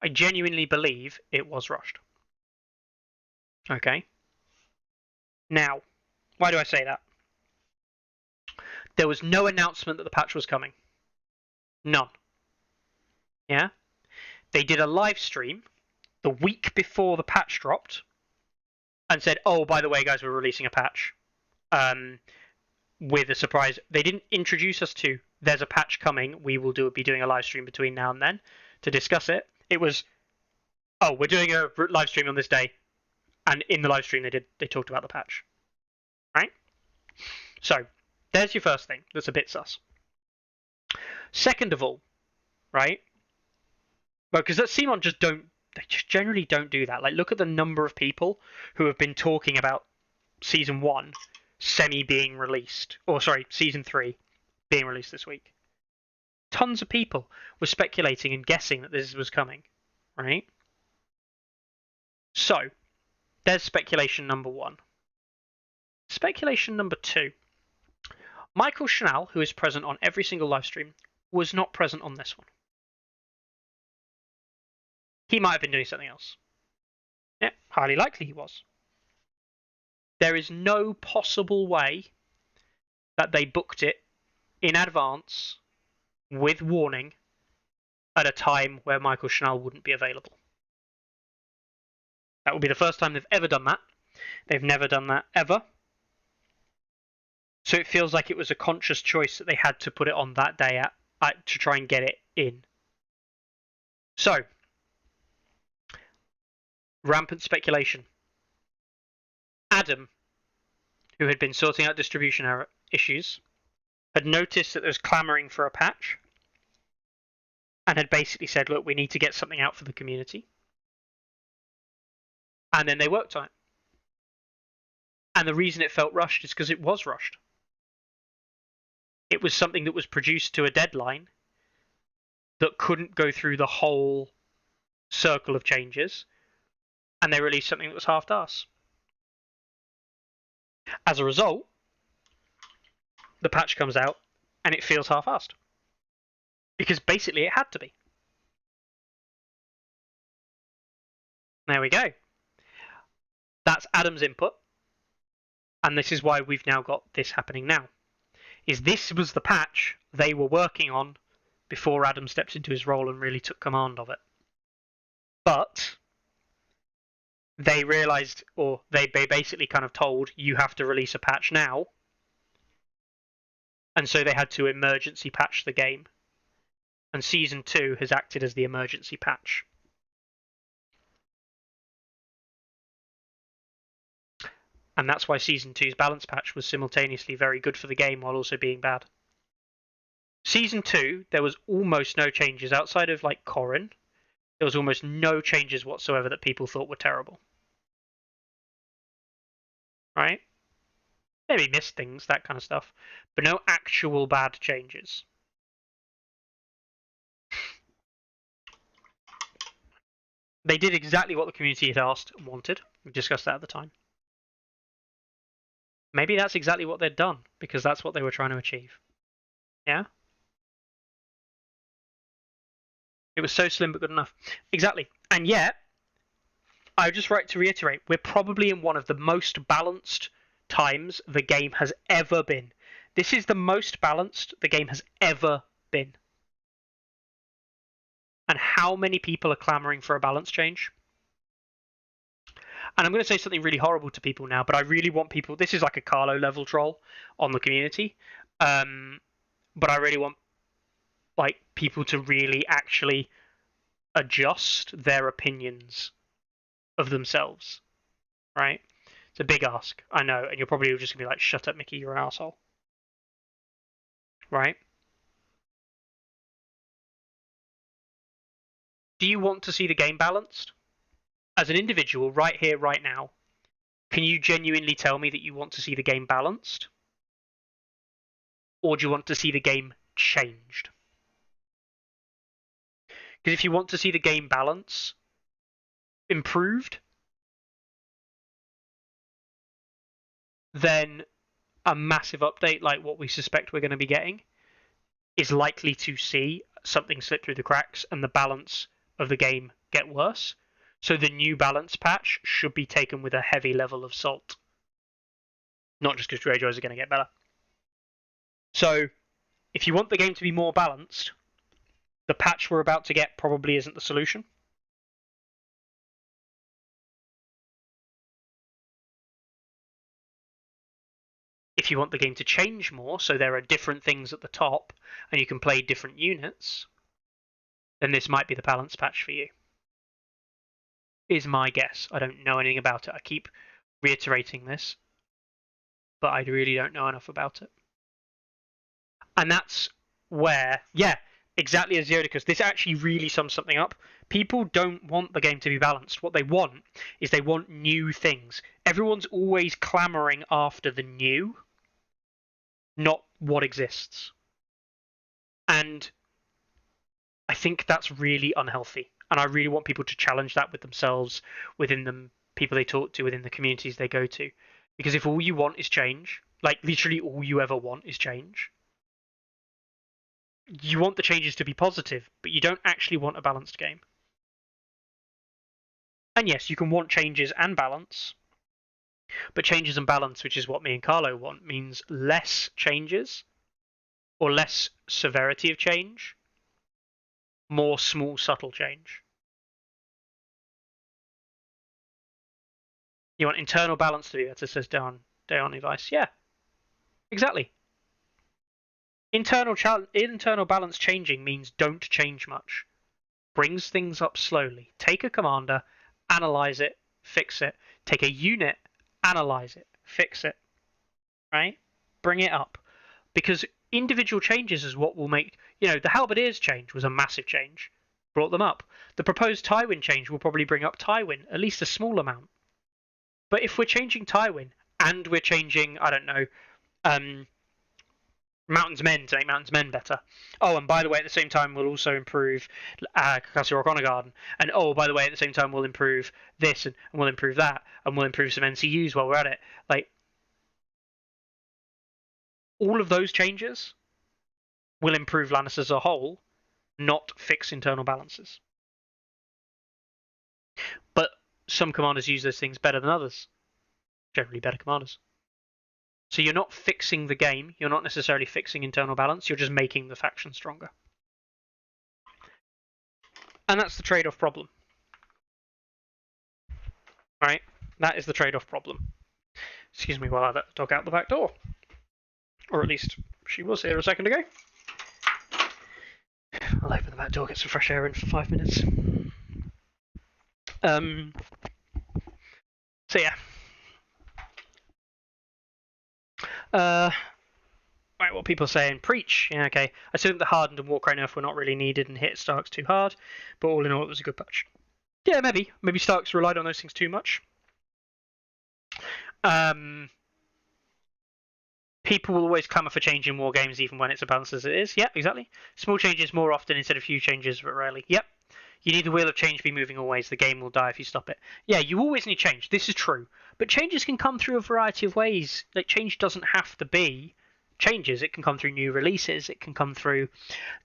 I genuinely believe it was rushed. Okay? Now, why do I say that? There was no announcement that the patch was coming. None. Yeah? They did a live stream the week before the patch dropped and said, oh, by the way, guys, we're releasing a patch. With a surprise. They didn't introduce us to, there's a patch coming, we will be doing a live stream between now and then to discuss it. It was, oh, we're doing a live stream on this day. And in the live stream, they talked about the patch. Right? So, there's your first thing that's a bit sus. Second of all, right? Well, because CMON they just generally don't do that. Like, look at the number of people who have been talking about Season 1 semi being released. Or, sorry, Season 3 being released this week. Tons of people were speculating and guessing that this was coming, right? So, there's speculation number 1. Speculation number 2. Michael Chanel, who is present on every single live stream, was not present on this one. He might have been doing something else. Yeah, highly likely he was. There is no possible way that they booked it in advance with warning at a time where Michael Schnall wouldn't be available. That will be the first time they've ever done that. They've never done that ever. So it feels like it was a conscious choice that they had to put it on that day to try and get it in. So, rampant speculation. Adam, who had been sorting out distribution error issues, had noticed that there was clamoring for a patch and had basically said, look, we need to get something out for the community. And then they worked on it. And the reason it felt rushed is because it was rushed. It was something that was produced to a deadline that couldn't go through the whole circle of changes, and they released something that was half-arsed. As a result, the patch comes out and it feels half-arsed. Because basically it had to be. There we go. That's Adam's input. And this is why we've now got this happening now. Is this was the patch they were working on before Adam stepped into his role and really took command of it. But they realized, or they basically kind of told, you have to release a patch now. And so they had to emergency patch the game. And Season 2 has acted as the emergency patch. And that's why Season 2's balance patch was simultaneously very good for the game while also being bad. Season 2, there was almost no changes outside of like Corrin. There was almost no changes whatsoever that people thought were terrible. Right? Maybe missed things, that kind of stuff. But no actual bad changes. They did exactly what the community had asked and wanted. We discussed that at the time. Maybe that's exactly what they'd done, because that's what they were trying to achieve. Yeah? It was so slim but good enough. Exactly. And yet, I would just like to reiterate, we're probably in one of the most balanced times the game has ever been. This is the most balanced the game has ever been. And how many people are clamoring for a balance change? And I'm going to say something really horrible to people now, but I really want people... This is like a Carlo level troll on the community. But I really want like people to really actually adjust their opinions of themselves. Right? It's a big ask, I know. And you're probably just going to be like, shut up, Mickey, you're an asshole. Right? Do you want to see the game balanced? As an individual, right here, right now, can you genuinely tell me that you want to see the game balanced? Or do you want to see the game changed? Because if you want to see the game balance improved, then a massive update like what we suspect we're going to be getting is likely to see something slip through the cracks and the balance of the game get worse. So the new balance patch should be taken with a heavy level of salt. Not just because Greyjoys are going to get better. So if you want the game to be more balanced, the patch we're about to get probably isn't the solution. If you want the game to change more, so there are different things at the top and you can play different units, then this might be the balance patch for you. Is my guess. I don't know anything about it. I keep reiterating this, but I really don't know enough about it. And that's where, yeah, exactly as Yodicus, this actually really sums something up. People don't want the game to be balanced. What they want is they want new things. Everyone's always clamoring after the new, not what exists. And I think that's really unhealthy. And I really want people to challenge that with themselves, within the people they talk to, within the communities they go to. Because if all you want is change, like literally all you ever want is change, you want the changes to be positive, but you don't actually want a balanced game. And yes, you can want changes and balance, but changes and balance, which is what me and Carlo want, means less changes or less severity of change, more small, subtle change. You want internal balance to be better, says Deon Device. Yeah, exactly. Internal balance changing means don't change much. Brings things up slowly. Take a commander, analyze it, fix it. Take a unit, analyze it, fix it. Right? Bring it up. Because individual changes is what will make, the Halberdiers change was a massive change. Brought them up. The proposed Tywin change will probably bring up Tywin, at least a small amount. But if we're changing Tywin and we're changing, I don't know, Mountain's Men to make Mountain's Men better. Oh, and by the way, at the same time, we'll also improve Castle Rock Honor Garden. And oh, by the way, at the same time, we'll improve this and we'll improve that and we'll improve some NCUs while we're at it. Like, all of those changes will improve Lannister as a whole, not fix internal balances. But some commanders use those things better than others. Generally better commanders. So you're not fixing the game, you're not necessarily fixing internal balance, you're just making the faction stronger. And that's the trade-off problem. Right? That is the trade-off problem. Excuse me while I let the dog out the back door. Or at least she was here a second ago. I'll open the back door, get some fresh air in for 5 minutes. So yeah. Right, what people are saying, preach. Yeah, okay. I still think the Hardened and Warcry nerf were not really needed and hit Starks too hard, but all in all, it was a good patch. Yeah, maybe. Maybe Starks relied on those things too much. People will always clamour for change in war games, even when it's a balance as it is. Yeah, exactly. Small changes more often instead of few changes, but rarely. Yep. You need the wheel of change to be moving always. The game will die if you stop it. Yeah, you always need change. This is true. But changes can come through a variety of ways. Like, change doesn't have to be changes. It can come through new releases. It can come through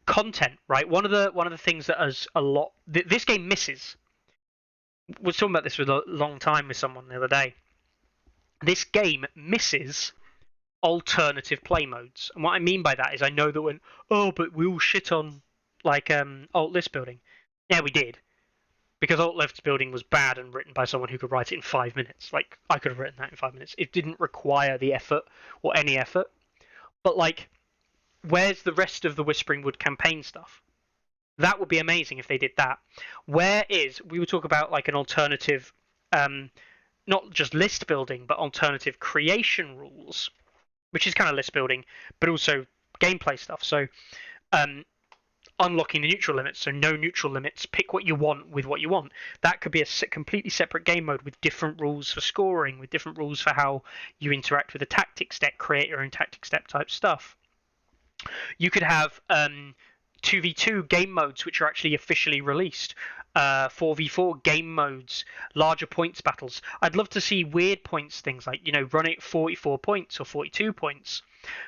content, right? One of the things that has a lot... This game misses. I was talking about this for a long time with someone the other day. This game misses alternative play modes. And what I mean by that is I know that when... Oh, but we all shit on, like, alt list building. Yeah, we did. Because alt list building was bad and written by someone who could write it in 5 minutes. Like, I could have written that in 5 minutes. It didn't require the effort or any effort. But, like, where's the rest of the Whispering Wood campaign stuff? That would be amazing if they did that. Where is... We would talk about, like, an alternative... not just list building, but alternative creation rules. Which is kind of list building, but also gameplay stuff. So, unlocking the neutral limits, so no neutral limits, pick what you want with what you want. That could be a completely separate game mode with different rules for scoring, with different rules for how you interact with the tactics deck, create your own tactics deck type stuff. You could have 2v2 game modes which are actually officially released, 4v4 game modes, larger points battles. I'd love to see weird points things like, run it 44 points or 42 points,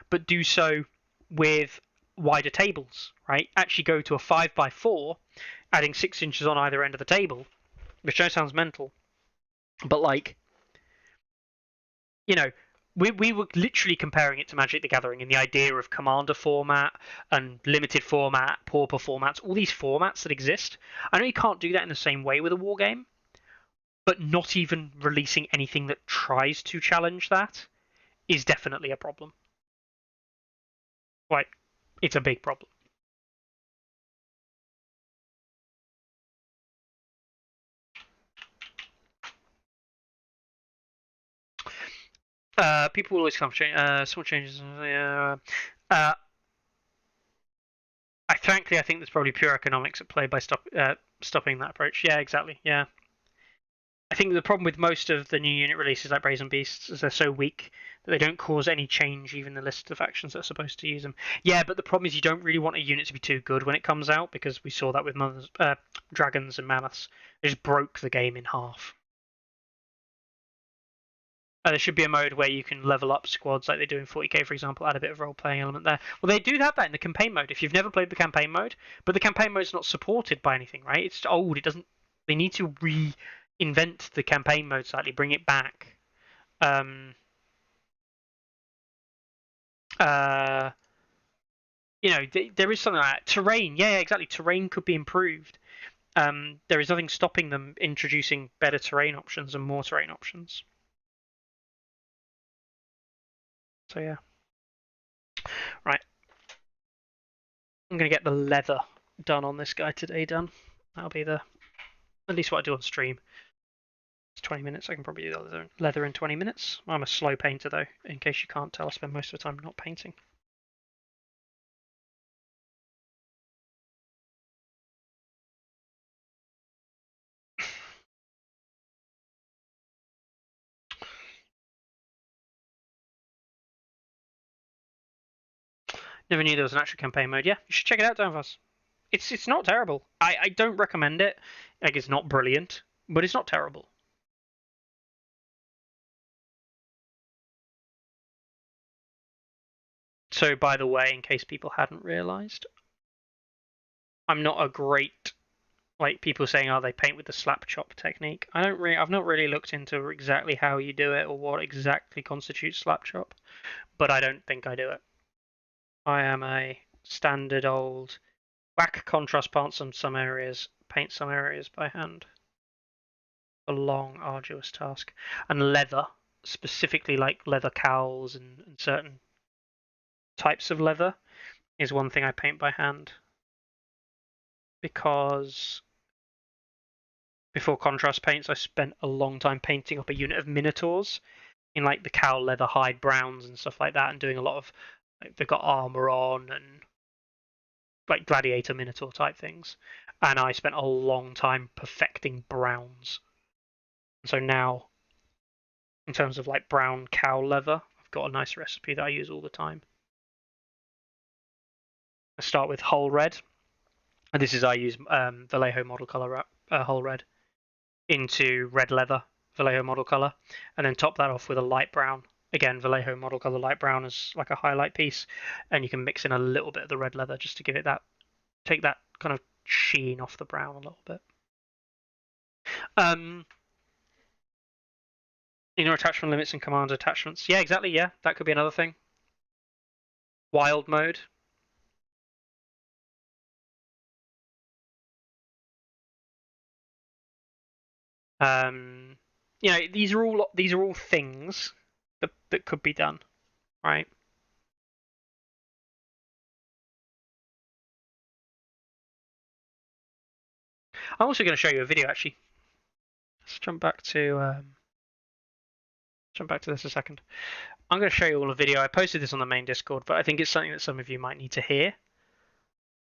but do so with wider tables, right? Actually go to a 5x4, adding 6 inches on either end of the table, which sounds mental. But like, we were literally comparing it to Magic the Gathering in the idea of commander format and limited format, pauper formats, all these formats that exist. I know you can't do that in the same way with a war game, but not even releasing anything that tries to challenge that is definitely a problem. Like, it's a big problem. People always come for change. Small changes. Frankly, I think there's probably pure economics at play by stopping that approach. Yeah, exactly. Yeah. I think the problem with most of the new unit releases like Brazen Beasts is they're so weak that they don't cause any change, even the list of factions that are supposed to use them. Yeah, but the problem is you don't really want a unit to be too good when it comes out, because we saw that with dragons and mammoths. They just broke the game in half. There should be a mode where you can level up squads like they do in 40k, for example, add a bit of role-playing element there. Well, they do have that in the campaign mode, if you've never played the campaign mode, but the campaign mode's not supported by anything, right? It's old, it doesn't... They need to reinvent the campaign mode slightly, bring it back. you know, there is something like that. Terrain, yeah, exactly. Terrain could be improved. There is nothing stopping them introducing better terrain options and more terrain options. So yeah. Right. I'm going to get the leather done on this guy today done. That'll be at least what I do on stream. It's 20 minutes. I can probably do leather in 20 minutes. I'm a slow painter though. In case you can't tell, I spend most of the time not painting. Never knew there was an actual campaign mode. Yeah, you should check it out, Danvers. It's not terrible. I don't recommend it. Like, it's not brilliant, but it's not terrible. So, by the way, in case people hadn't realised, I'm not a great, like, people saying, oh, they paint with the slap chop technique. I've not really looked into exactly how you do it or what exactly constitutes slap chop, but I don't think I do it. I am a standard old whack contrast parts on some areas, paint some areas by hand. A long, arduous task. And leather, specifically like leather cowls and certain types of leather, is one thing I paint by hand. Because before contrast paints, I spent a long time painting up a unit of minotaurs in like the cow leather hide browns and stuff like that, and doing a lot of, like, they've got armor on and like gladiator minotaur type things. And I spent a long time perfecting browns. And so now, in terms of like brown cow leather, I've got a nice recipe that I use all the time. I start with whole red, and this is I use Vallejo model color whole red into red leather Vallejo model color, and then top that off with a light brown. Again, Vallejo model color light brown is like a highlight piece, and you can mix in a little bit of the red leather just to give it that, take that kind of sheen off the brown a little bit. Inner attachment limits and command attachments. Yeah, exactly. Yeah, that could be another thing. Wild mode. You know, these are all things that could be done, right? I'm also going to show you a video actually. Let's jump back to this a second. I'm going to show you all a video. I posted this on the main Discord, but I think it's something that some of you might need to hear.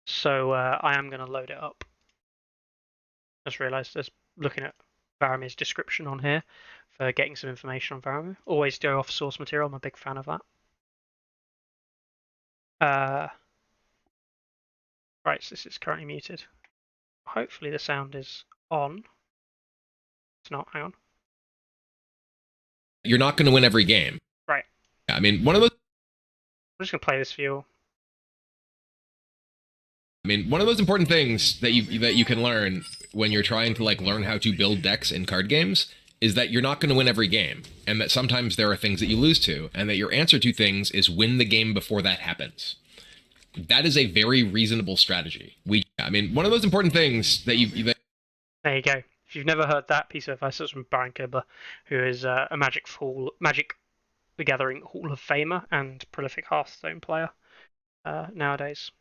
So I am going to load it up. Just realised there's looking at Varamir's description on here for getting some information on Varamir. Always go off source material. I'm a big fan of that. Right, so this is currently muted. Hopefully the sound is on. It's not. Hang on. You're not going to win every game. Right. I mean, one of those. I'm just going to play this for you. I mean, one of those important things that you can learn when you're trying to like learn how to build decks in card games is that you're not going to win every game, and that sometimes there are things that you lose to, and that your answer to things is win the game before that happens. That is a very reasonable strategy. I mean, one of those important things that There you go. If you've never heard that piece of advice, it's from Baron Kibler, who is a Magic the Gathering Hall of Famer and prolific Hearthstone player nowadays.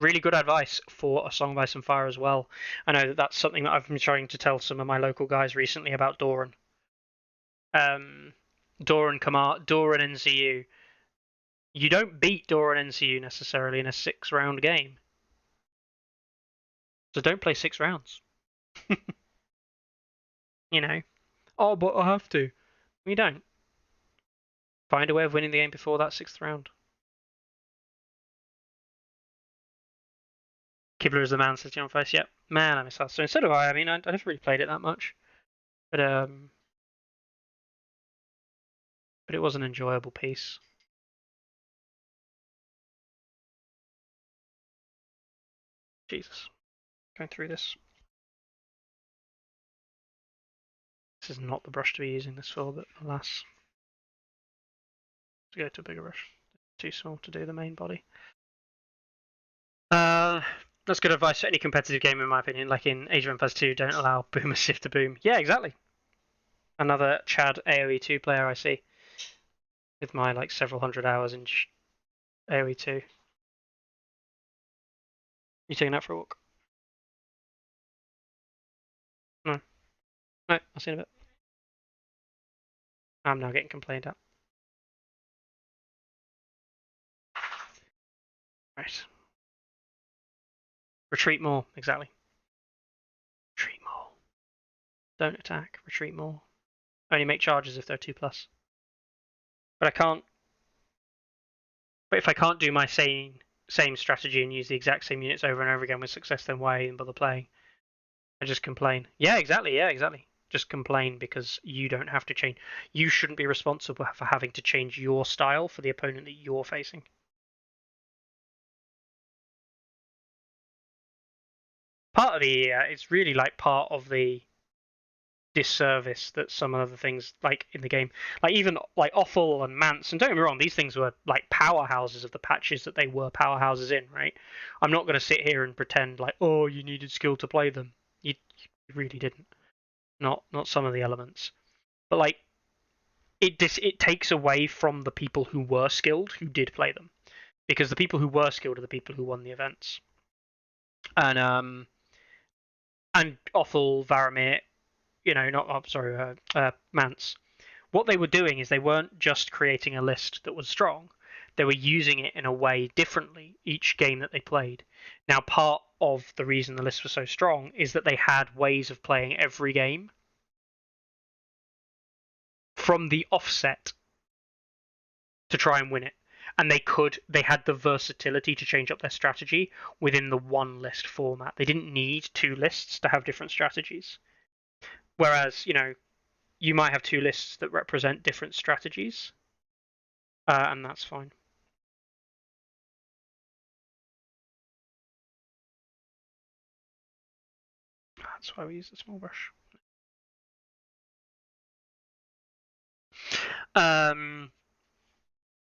Really good advice for A Song of Ice and Fire as well. I know that that's something that I've been trying to tell some of my local guys recently about Doran. Doran NCU. You don't beat Doran NCU necessarily in a 6-round game. So don't play 6 rounds. You know. Oh, but I have to. You don't. Find a way of winning the game before that 6th round. Kibler is the man, says John Face. Yep. Man, I miss Hearthstone. So do I. I mean, I never really played it that much. But it was an enjoyable piece. Jesus. Going through this. This is not the brush to be using this for, but alas. Let's go to a bigger brush. too small to do the main body. That's good advice for any competitive game, in my opinion. Like in Age of Empires 2, don't allow boomer shift to boom. Yeah, exactly. Another Chad AoE 2 player I see with my like several hundred hours in AoE 2. You taking that for a walk? No. No, I'll see you in a bit. I'm now getting complained at. Right. Retreat more, exactly. Retreat more. Don't attack, retreat more. Only make charges if they're 2+. But I can't. But if I can't do my same strategy and use the exact same units over and over again with success, then why even bother playing? I just complain. Yeah, exactly. Just complain because you don't have to change. You shouldn't be responsible for having to change your style for the opponent that you're facing. Part of the it's really like part of the disservice that some of the things like in the game, like even like Offal and Mance, and don't get me wrong, these things were like powerhouses of the patches that they were powerhouses in, right? I'm not going to sit here and pretend like, oh, you needed skill to play them. You really didn't. Not some of the elements, but like it takes away from the people who were skilled who did play them, because the people who were skilled are the people who won the events. And Offal, Varamir, Mance. What they were doing is they weren't just creating a list that was strong. They were using it in a way differently each game that they played. Now, part of the reason the list was so strong is that they had ways of playing every game from the offset to try and win it. And they had the versatility to change up their strategy within the one list format. They didn't need 2 lists to have different strategies. Whereas, you might have 2 lists that represent different strategies, and that's fine. That's why we use the small brush.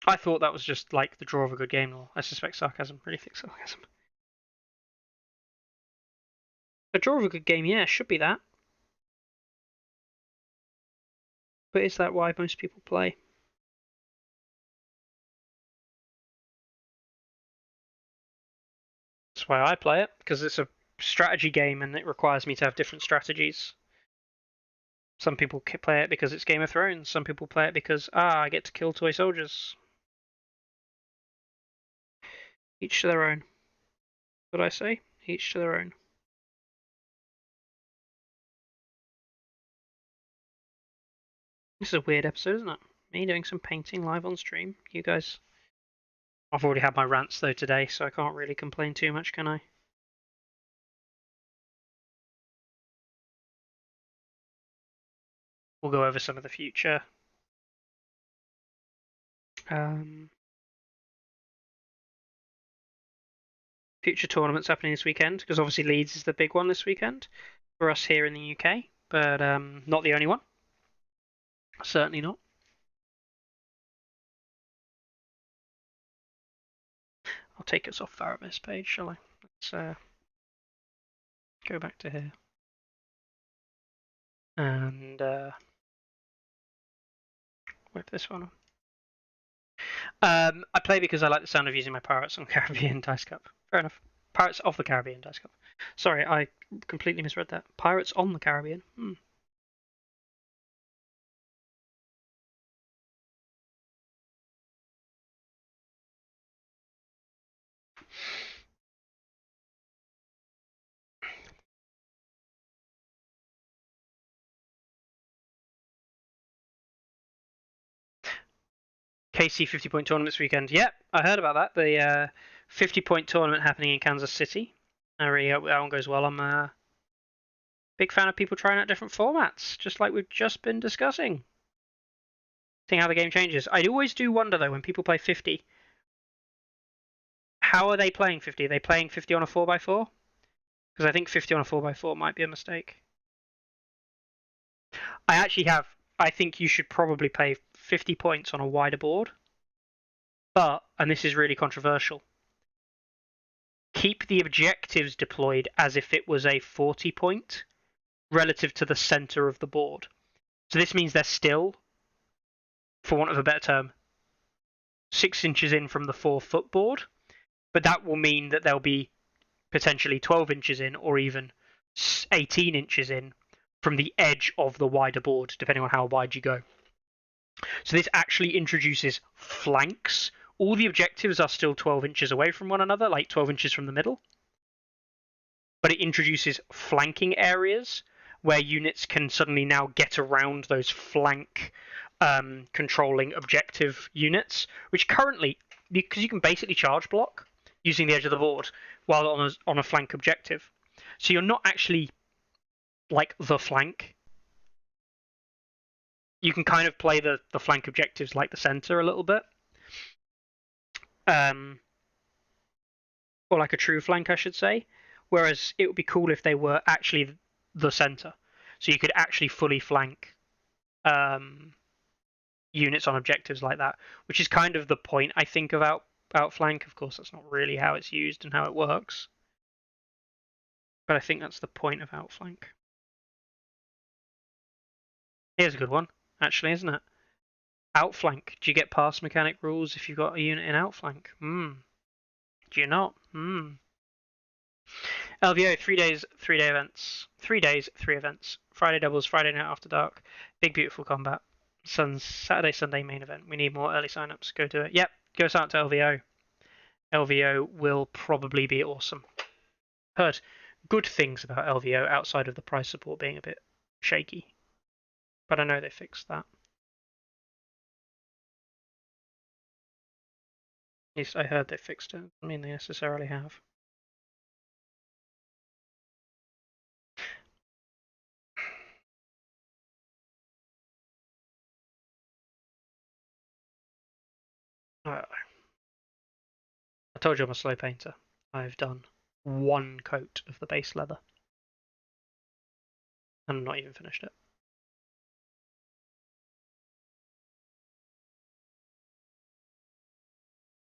I thought that was just like the draw of a good game. I suspect sarcasm, really thick sarcasm. A draw of a good game, yeah, should be that. But is that why most people play? That's why I play it, because it's a strategy game and it requires me to have different strategies. Some people play it because it's Game of Thrones. Some people play it because, I get to kill toy soldiers. Each to their own. What did I say? Each to their own. This is a weird episode, isn't it? Me doing some painting live on stream. You guys... I've already had my rants though today, so I can't really complain too much, can I? We'll go over some of the future. Future tournaments happening this weekend, because obviously Leeds is the big one this weekend for us here in the UK, but not the only one. Certainly not. I'll take us off Faramir's page, shall I? Let's go back to here. And whip this one on. I play because I like the sound of using my Pirates on Caribbean Dice Cup. Fair enough. Pirates of the Caribbean Dice Cup. Sorry, I completely misread that. Pirates on the Caribbean. KC 50-point tournament this weekend. Yep, I heard about that. The 50-point tournament happening in Kansas City. I really hope that one goes well. I'm a big fan of people trying out different formats, just like we've just been discussing. Seeing how the game changes. I always do wonder, though, when people play 50, how are they playing 50? Are they playing 50 on a 4x4? Because I think 50 on a 4x4 might be a mistake. I think you should probably play 50 points on a wider board But, and this is really controversial, keep the objectives deployed as if it was a 40 point relative to the center of the board. So this means they're still, for want of a better term, 6 inches in from the 4-foot board, but that will mean that they'll be potentially 12 inches in or even 18 inches in from the edge of the wider board, depending on how wide you go. So this actually introduces flanks. All the objectives are still 12 inches away from one another, like 12 inches from the middle. But it introduces flanking areas where units can suddenly now get around those flank controlling objective units, which currently, because you can basically charge block using the edge of the board while on a flank objective. So you're not actually like the flank. You can kind of play the flank objectives like the center a little bit. Or like a true flank, I should say. Whereas it would be cool if they were actually the center. So you could actually fully flank units on objectives like that, which is kind of the point, I think, of outflank. Of course, that's not really how it's used and how it works. But I think that's the point of outflank. Here's a good one, actually, isn't it? Outflank. Do you get pass mechanic rules if you've got a unit in outflank? Do you not? LVO, 3 days, 3-day events. 3 days, 3 events. Friday doubles, Friday night after dark. Big beautiful combat. Saturday, Sunday main event. We need more early signups. Go do it. Yep, go sign up to LVO. LVO will probably be awesome. Heard good things about LVO outside of the price support being a bit shaky. But I know they fixed that. At least I heard they fixed it. I mean, they necessarily have. I told you I'm a slow painter. I've done 1 coat of the base leather. And I'm not even finished it.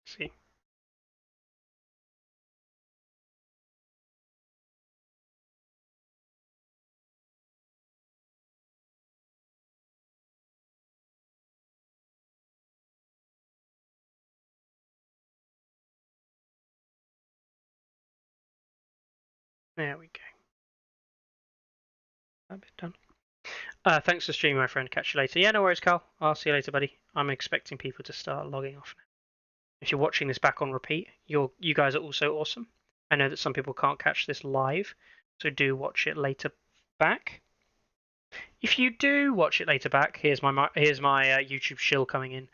See. There we go. That bit done. Thanks for streaming, my friend. Catch you later. Yeah, no worries, Carl. I'll see you later, buddy. I'm expecting people to start logging off now. If you're watching this back on repeat, you guys are also awesome. I know that some people can't catch this live, so do watch it later back. If you do watch it later back, here's my YouTube shill coming in.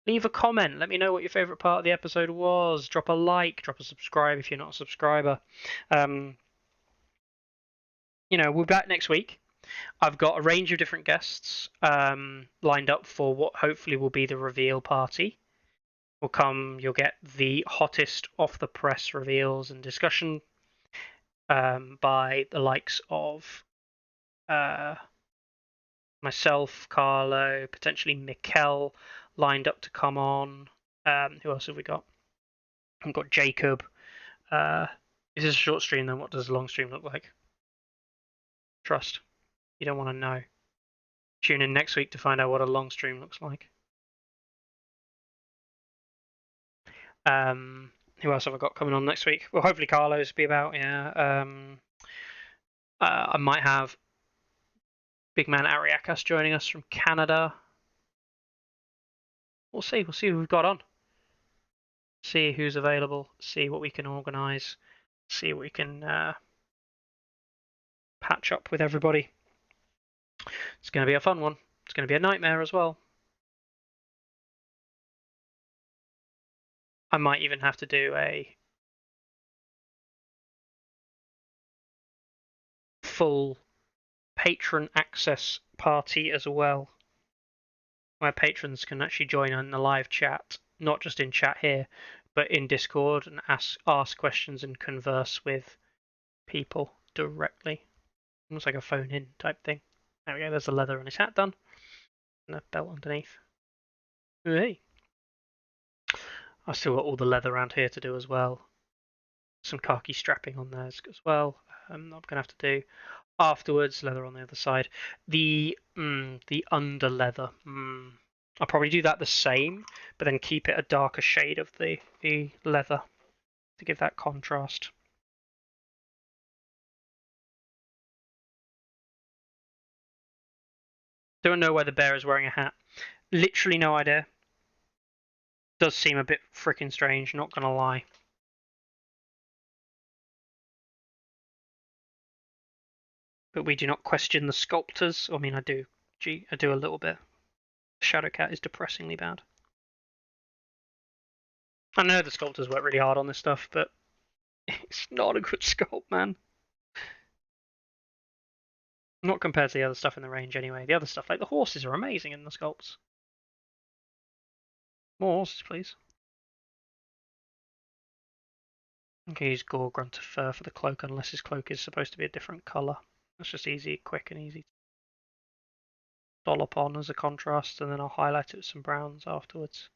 Leave a comment. Let me know what your favourite part of the episode was. Drop a like. Drop a subscribe if you're not a subscriber. We'll be back next week. I've got a range of different guests lined up for what hopefully will be the reveal party. You'll get the hottest off the press reveals and discussion by the likes of myself, Carlo, potentially Mikkel lined up to come on. Who else have we got? We've got Jacob. This is a short stream, then what does a long stream look like? Trust. You don't want to know. Tune in next week to find out what a long stream looks like. Who else have I got coming on next week? Well, hopefully Carlos will be about, yeah. I might have big man Ariakas joining us from Canada. We'll see who we've got on. See who's available, see what we can organise, see what we can patch up with everybody. It's going to be a fun one. It's going to be a nightmare as well. I might even have to do a full patron access party as well, where patrons can actually join in the live chat, not just in chat here, but in Discord and ask questions and converse with people directly. Almost like a phone-in type thing. There we go, there's the leather on his hat done. And a belt underneath. Hey. I've still got all the leather around here to do as well. Some khaki strapping on there as well. I'm going to have to do afterwards. Leather on the other side. The under leather. I'll probably do that the same, but then keep it a darker shade of the leather to give that contrast. Don't know why the bear is wearing a hat. Literally no idea. Does seem a bit freaking strange, not gonna lie. But we do not question the sculptors. I mean, I do. I do a little bit. Shadowcat is depressingly bad. I know the sculptors work really hard on this stuff, but it's not a good sculpt, man. Not compared to the other stuff in the range anyway. The other stuff, like the horses, are amazing in the sculpts. More horses, please. I can use Gore Grunter Fur for the cloak, unless his cloak is supposed to be a different colour. That's just easy, quick and easy. Dollop on as a contrast, and then I'll highlight it with some browns afterwards.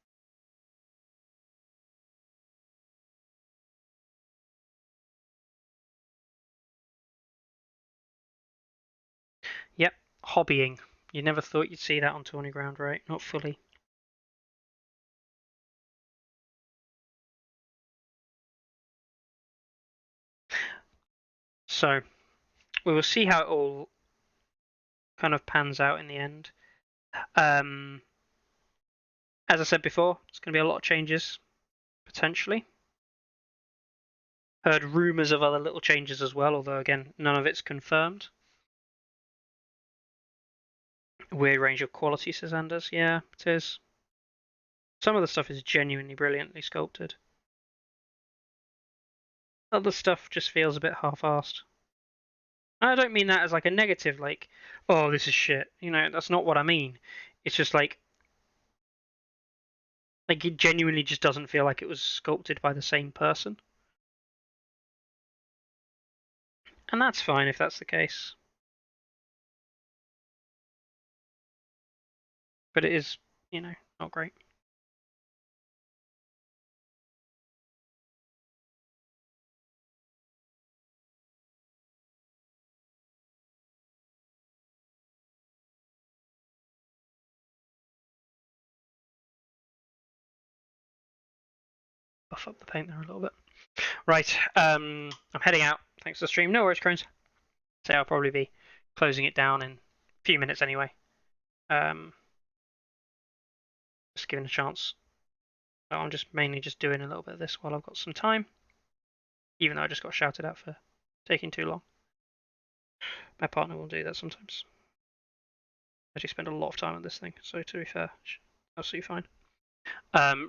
Yep, hobbying. You never thought you'd see that on Tourney Ground, right? Not fully. So, we will see how it all kind of pans out in the end. As I said before, it's going to be a lot of changes, potentially. Heard rumours of other little changes as well, although again, none of it's confirmed. Weird range of quality, says Anders. Yeah, it is. Some of the stuff is genuinely brilliantly sculpted. Other stuff just feels a bit half-assed. I don't mean that as like a negative, like, oh, this is shit. You know, that's not what I mean. It's just like it genuinely just doesn't feel like it was sculpted by the same person. And that's fine if that's the case. But it is, you know, not great. Buff up the paint there a little bit. Right, I'm heading out. Thanks for the stream. No worries, Crones. So I'll probably be closing it down in a few minutes anyway. Just giving a chance. So I'm just mainly just doing a little bit of this while I've got some time. Even though I just got shouted at for taking too long. My partner will do that sometimes. I do spend a lot of time on this thing, so to be fair, absolutely fine.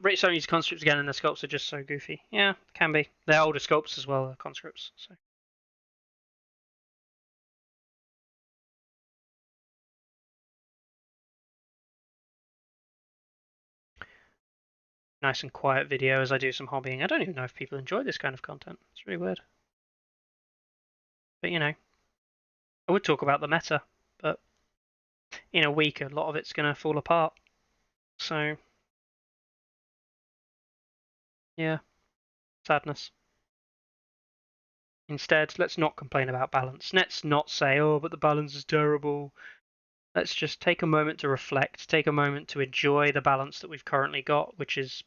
Rich don't use conscripts again, and the sculpts are just so goofy. Yeah, can be. They're older sculpts as well, conscripts. So. Nice and quiet video as I do some hobbying. I don't even know if people enjoy this kind of content. It's really weird. But you know, I would talk about the meta, but in a week, a lot of it's going to fall apart. So, yeah, sadness. Instead, let's not complain about balance. Let's not say, oh, but the balance is terrible. Let's just take a moment to reflect, take a moment to enjoy the balance that we've currently got, which is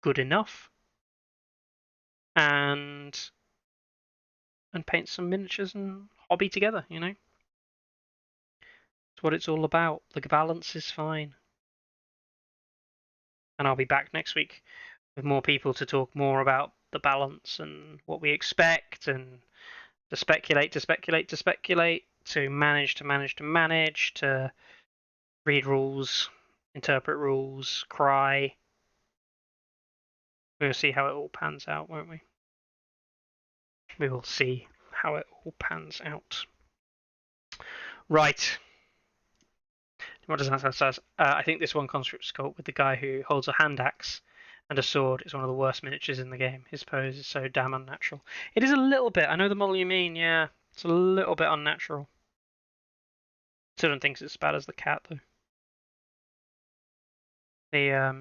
good enough, and paint some miniatures and hobby together, you know? It's what it's all about. The balance is fine. And I'll be back next week with more people to talk more about the balance and what we expect, and to speculate, to manage, to read rules, interpret rules, cry. We'll see how it all pans out, won't we? We will see how it all pans out. Right. What does that say? I think this one conscript sculpt with the guy who holds a hand axe and a sword is one of the worst miniatures in the game. His pose is so damn unnatural. It is a little bit. I know the model you mean. Yeah, it's a little bit unnatural. Still don't think it's as bad as the cat though. The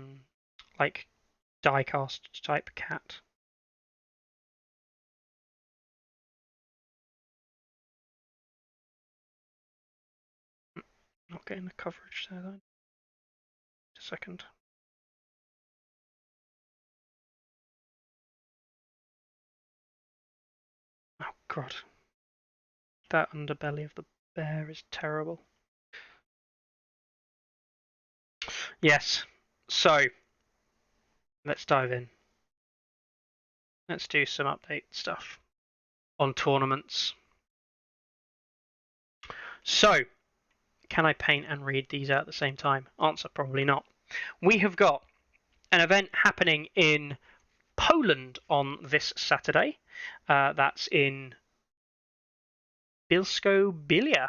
like diecast type cat. Not getting the coverage there then. Just a second. Oh god. That underbelly of the bear is terrible. Yes. So let's dive in. Let's do some update stuff on tournaments. So, can I paint and read these out at the same time? Answer, probably not. We have got an event happening in Poland on this Saturday. That's in Bielsko-Bilia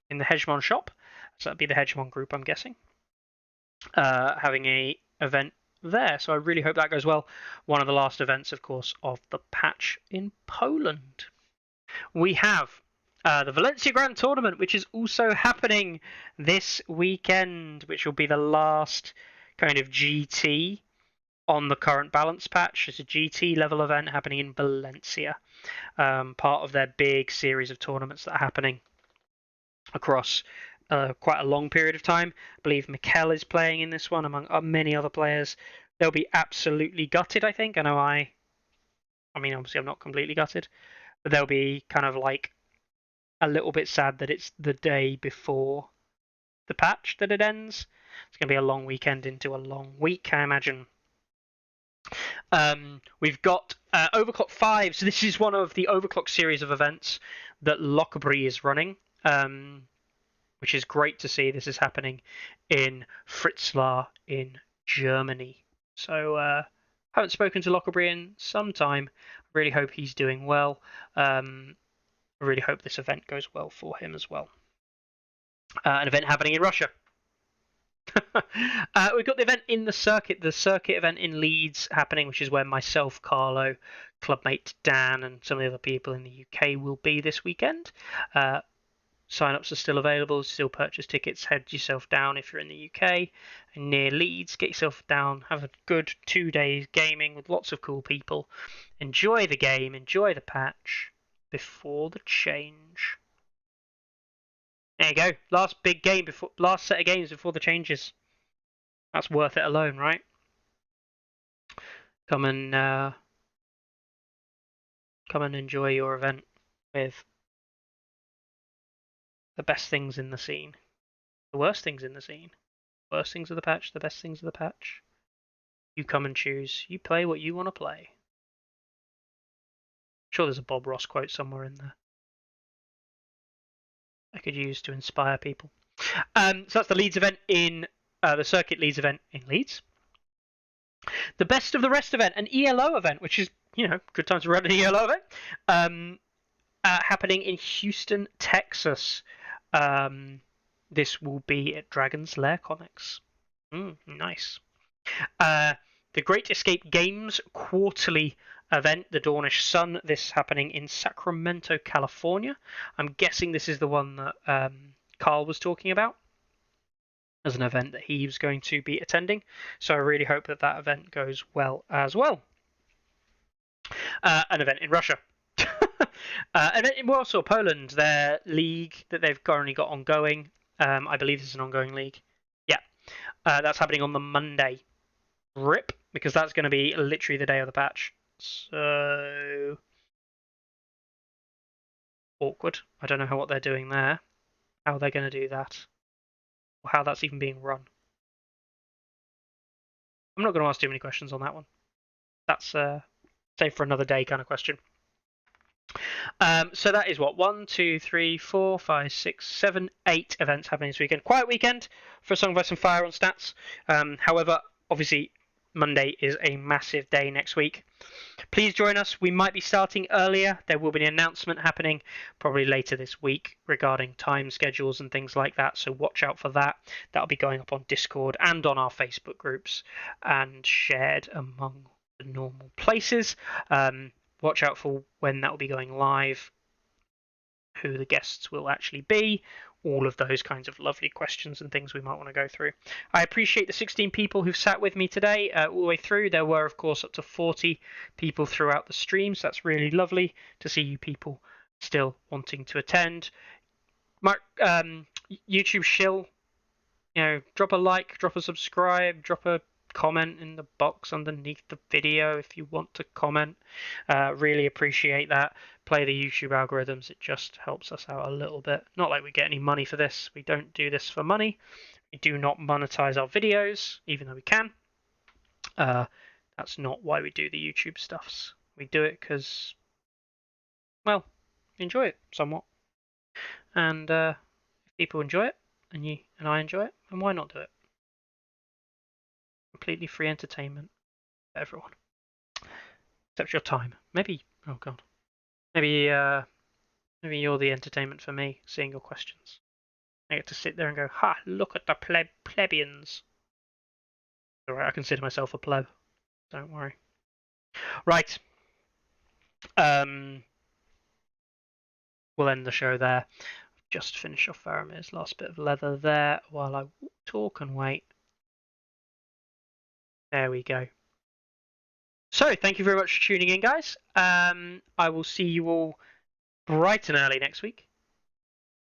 in the Hegemon shop. So that'd be the Hegemon group, I'm guessing. Having a event there. So I really hope that goes well. One of the last events, of course, of the patch in Poland. We have the Valencia Grand Tournament, which is also happening this weekend, which will be the last kind of GT on the current balance patch. It's a GT level event happening in Valencia, part of their big series of tournaments that are happening across quite a long period of time. I believe Mikel is playing in this one, among many other players. They'll be absolutely gutted, I think. I mean, obviously I'm not completely gutted, but they'll be kind of like a little bit sad that it's the day before the patch that it ends. It's going to be a long weekend into a long week, I imagine. We've got Overclock 5. So this is one of the Overclock series of events that Lockbury is running, which is great to see. This is happening in Fritzlar in Germany. So haven't spoken to Lockbury in some time. I really hope he's doing well. I really hope this event goes well for him as well. An event happening in Russia. We've got the event in the circuit event in Leeds happening, which is where myself, Carlo, clubmate Dan, and some of the other people in the UK will be this weekend. Sign-ups are still available. Still purchase tickets. Head yourself down if you're in the UK and near Leeds. Get yourself down. Have a good 2 days gaming with lots of cool people. Enjoy the game. Enjoy the patch before the change. There you go. Last set of games before the changes. That's worth it alone, right? Come and enjoy your event with the best things in the scene, the worst things in the scene, worst things of the patch, the best things of the patch. You come and choose. You play what you want to play. I'm sure there's a Bob Ross quote somewhere in there I could use to inspire people. So that's the Leeds event in the Circuit Leeds event in Leeds. The Best of the Rest event, an ELO event, which is, good time to run an ELO event, happening in Houston, Texas. This will be at Dragon's Lair Comics. Nice. The Great Escape Games quarterly event, the Dornish Sun. This happening in Sacramento, California. I'm guessing this is the one that Carl was talking about as an event that he was going to be attending. So I really hope that that event goes well as well. An event in Russia. An event in Warsaw, Poland. Their league that they've currently got ongoing. I believe this is an ongoing league. Yeah. That's happening on the Monday. RIP, because that's going to be literally the day of the patch. So awkward. I don't know what they're doing there. How they're going to do that. Or how that's even being run. I'm not going to ask too many questions on that one. That's save for another day kind of question. So that is what 1, 2, 3, 4, 5, 6, 7, 8 events happening this weekend. Quiet weekend for Song of Ice and Fire on stats. However, obviously Monday is a massive day next week. Please join us. We might be starting earlier. There will be an announcement happening probably later this week regarding time schedules and things like that. So watch out for that. That'll be going up on Discord and on our Facebook groups and shared among the normal places. Watch out for when that will be going live. who the guests will actually be, all of those kinds of lovely questions and things we might want to go through. I appreciate the 16 people who've sat with me today all the way through. There were, of course, up to 40 people throughout the stream, so that's really lovely to see you people still wanting to attend. YouTube shill, drop a like, drop a subscribe, drop a comment in the box underneath the video if you want to comment. Really appreciate that. Play the YouTube algorithms, it just helps us out a little bit. Not like we get any money for this. We don't do this for money. We do not monetize our videos, even though we can. That's not why we do the YouTube stuffs. We do it because, well, we enjoy it somewhat. And if people enjoy it, and I enjoy it, then why not do it? Completely free entertainment for everyone. Except your time. Maybe, oh god. Maybe you're the entertainment for me, seeing your questions. I get to sit there and go, ha, look at the plebeians. Alright, I consider myself a pleb. Don't worry. Right. We'll end the show there. Just finish off Faramir's last bit of leather there while I talk and wait. There we go. So, thank you very much for tuning in, guys. I will see you all bright and early next week.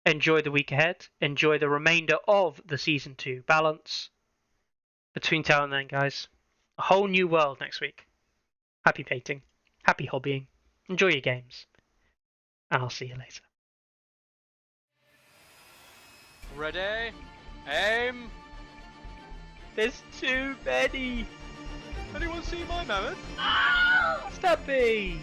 Enjoy the week ahead. Enjoy the remainder of the Season 2 balance. Between now and then, guys, a whole new world next week. Happy painting. Happy hobbying. Enjoy your games. And I'll see you later. Ready? Aim! There's too many! Anyone see my mammoth? Stubby!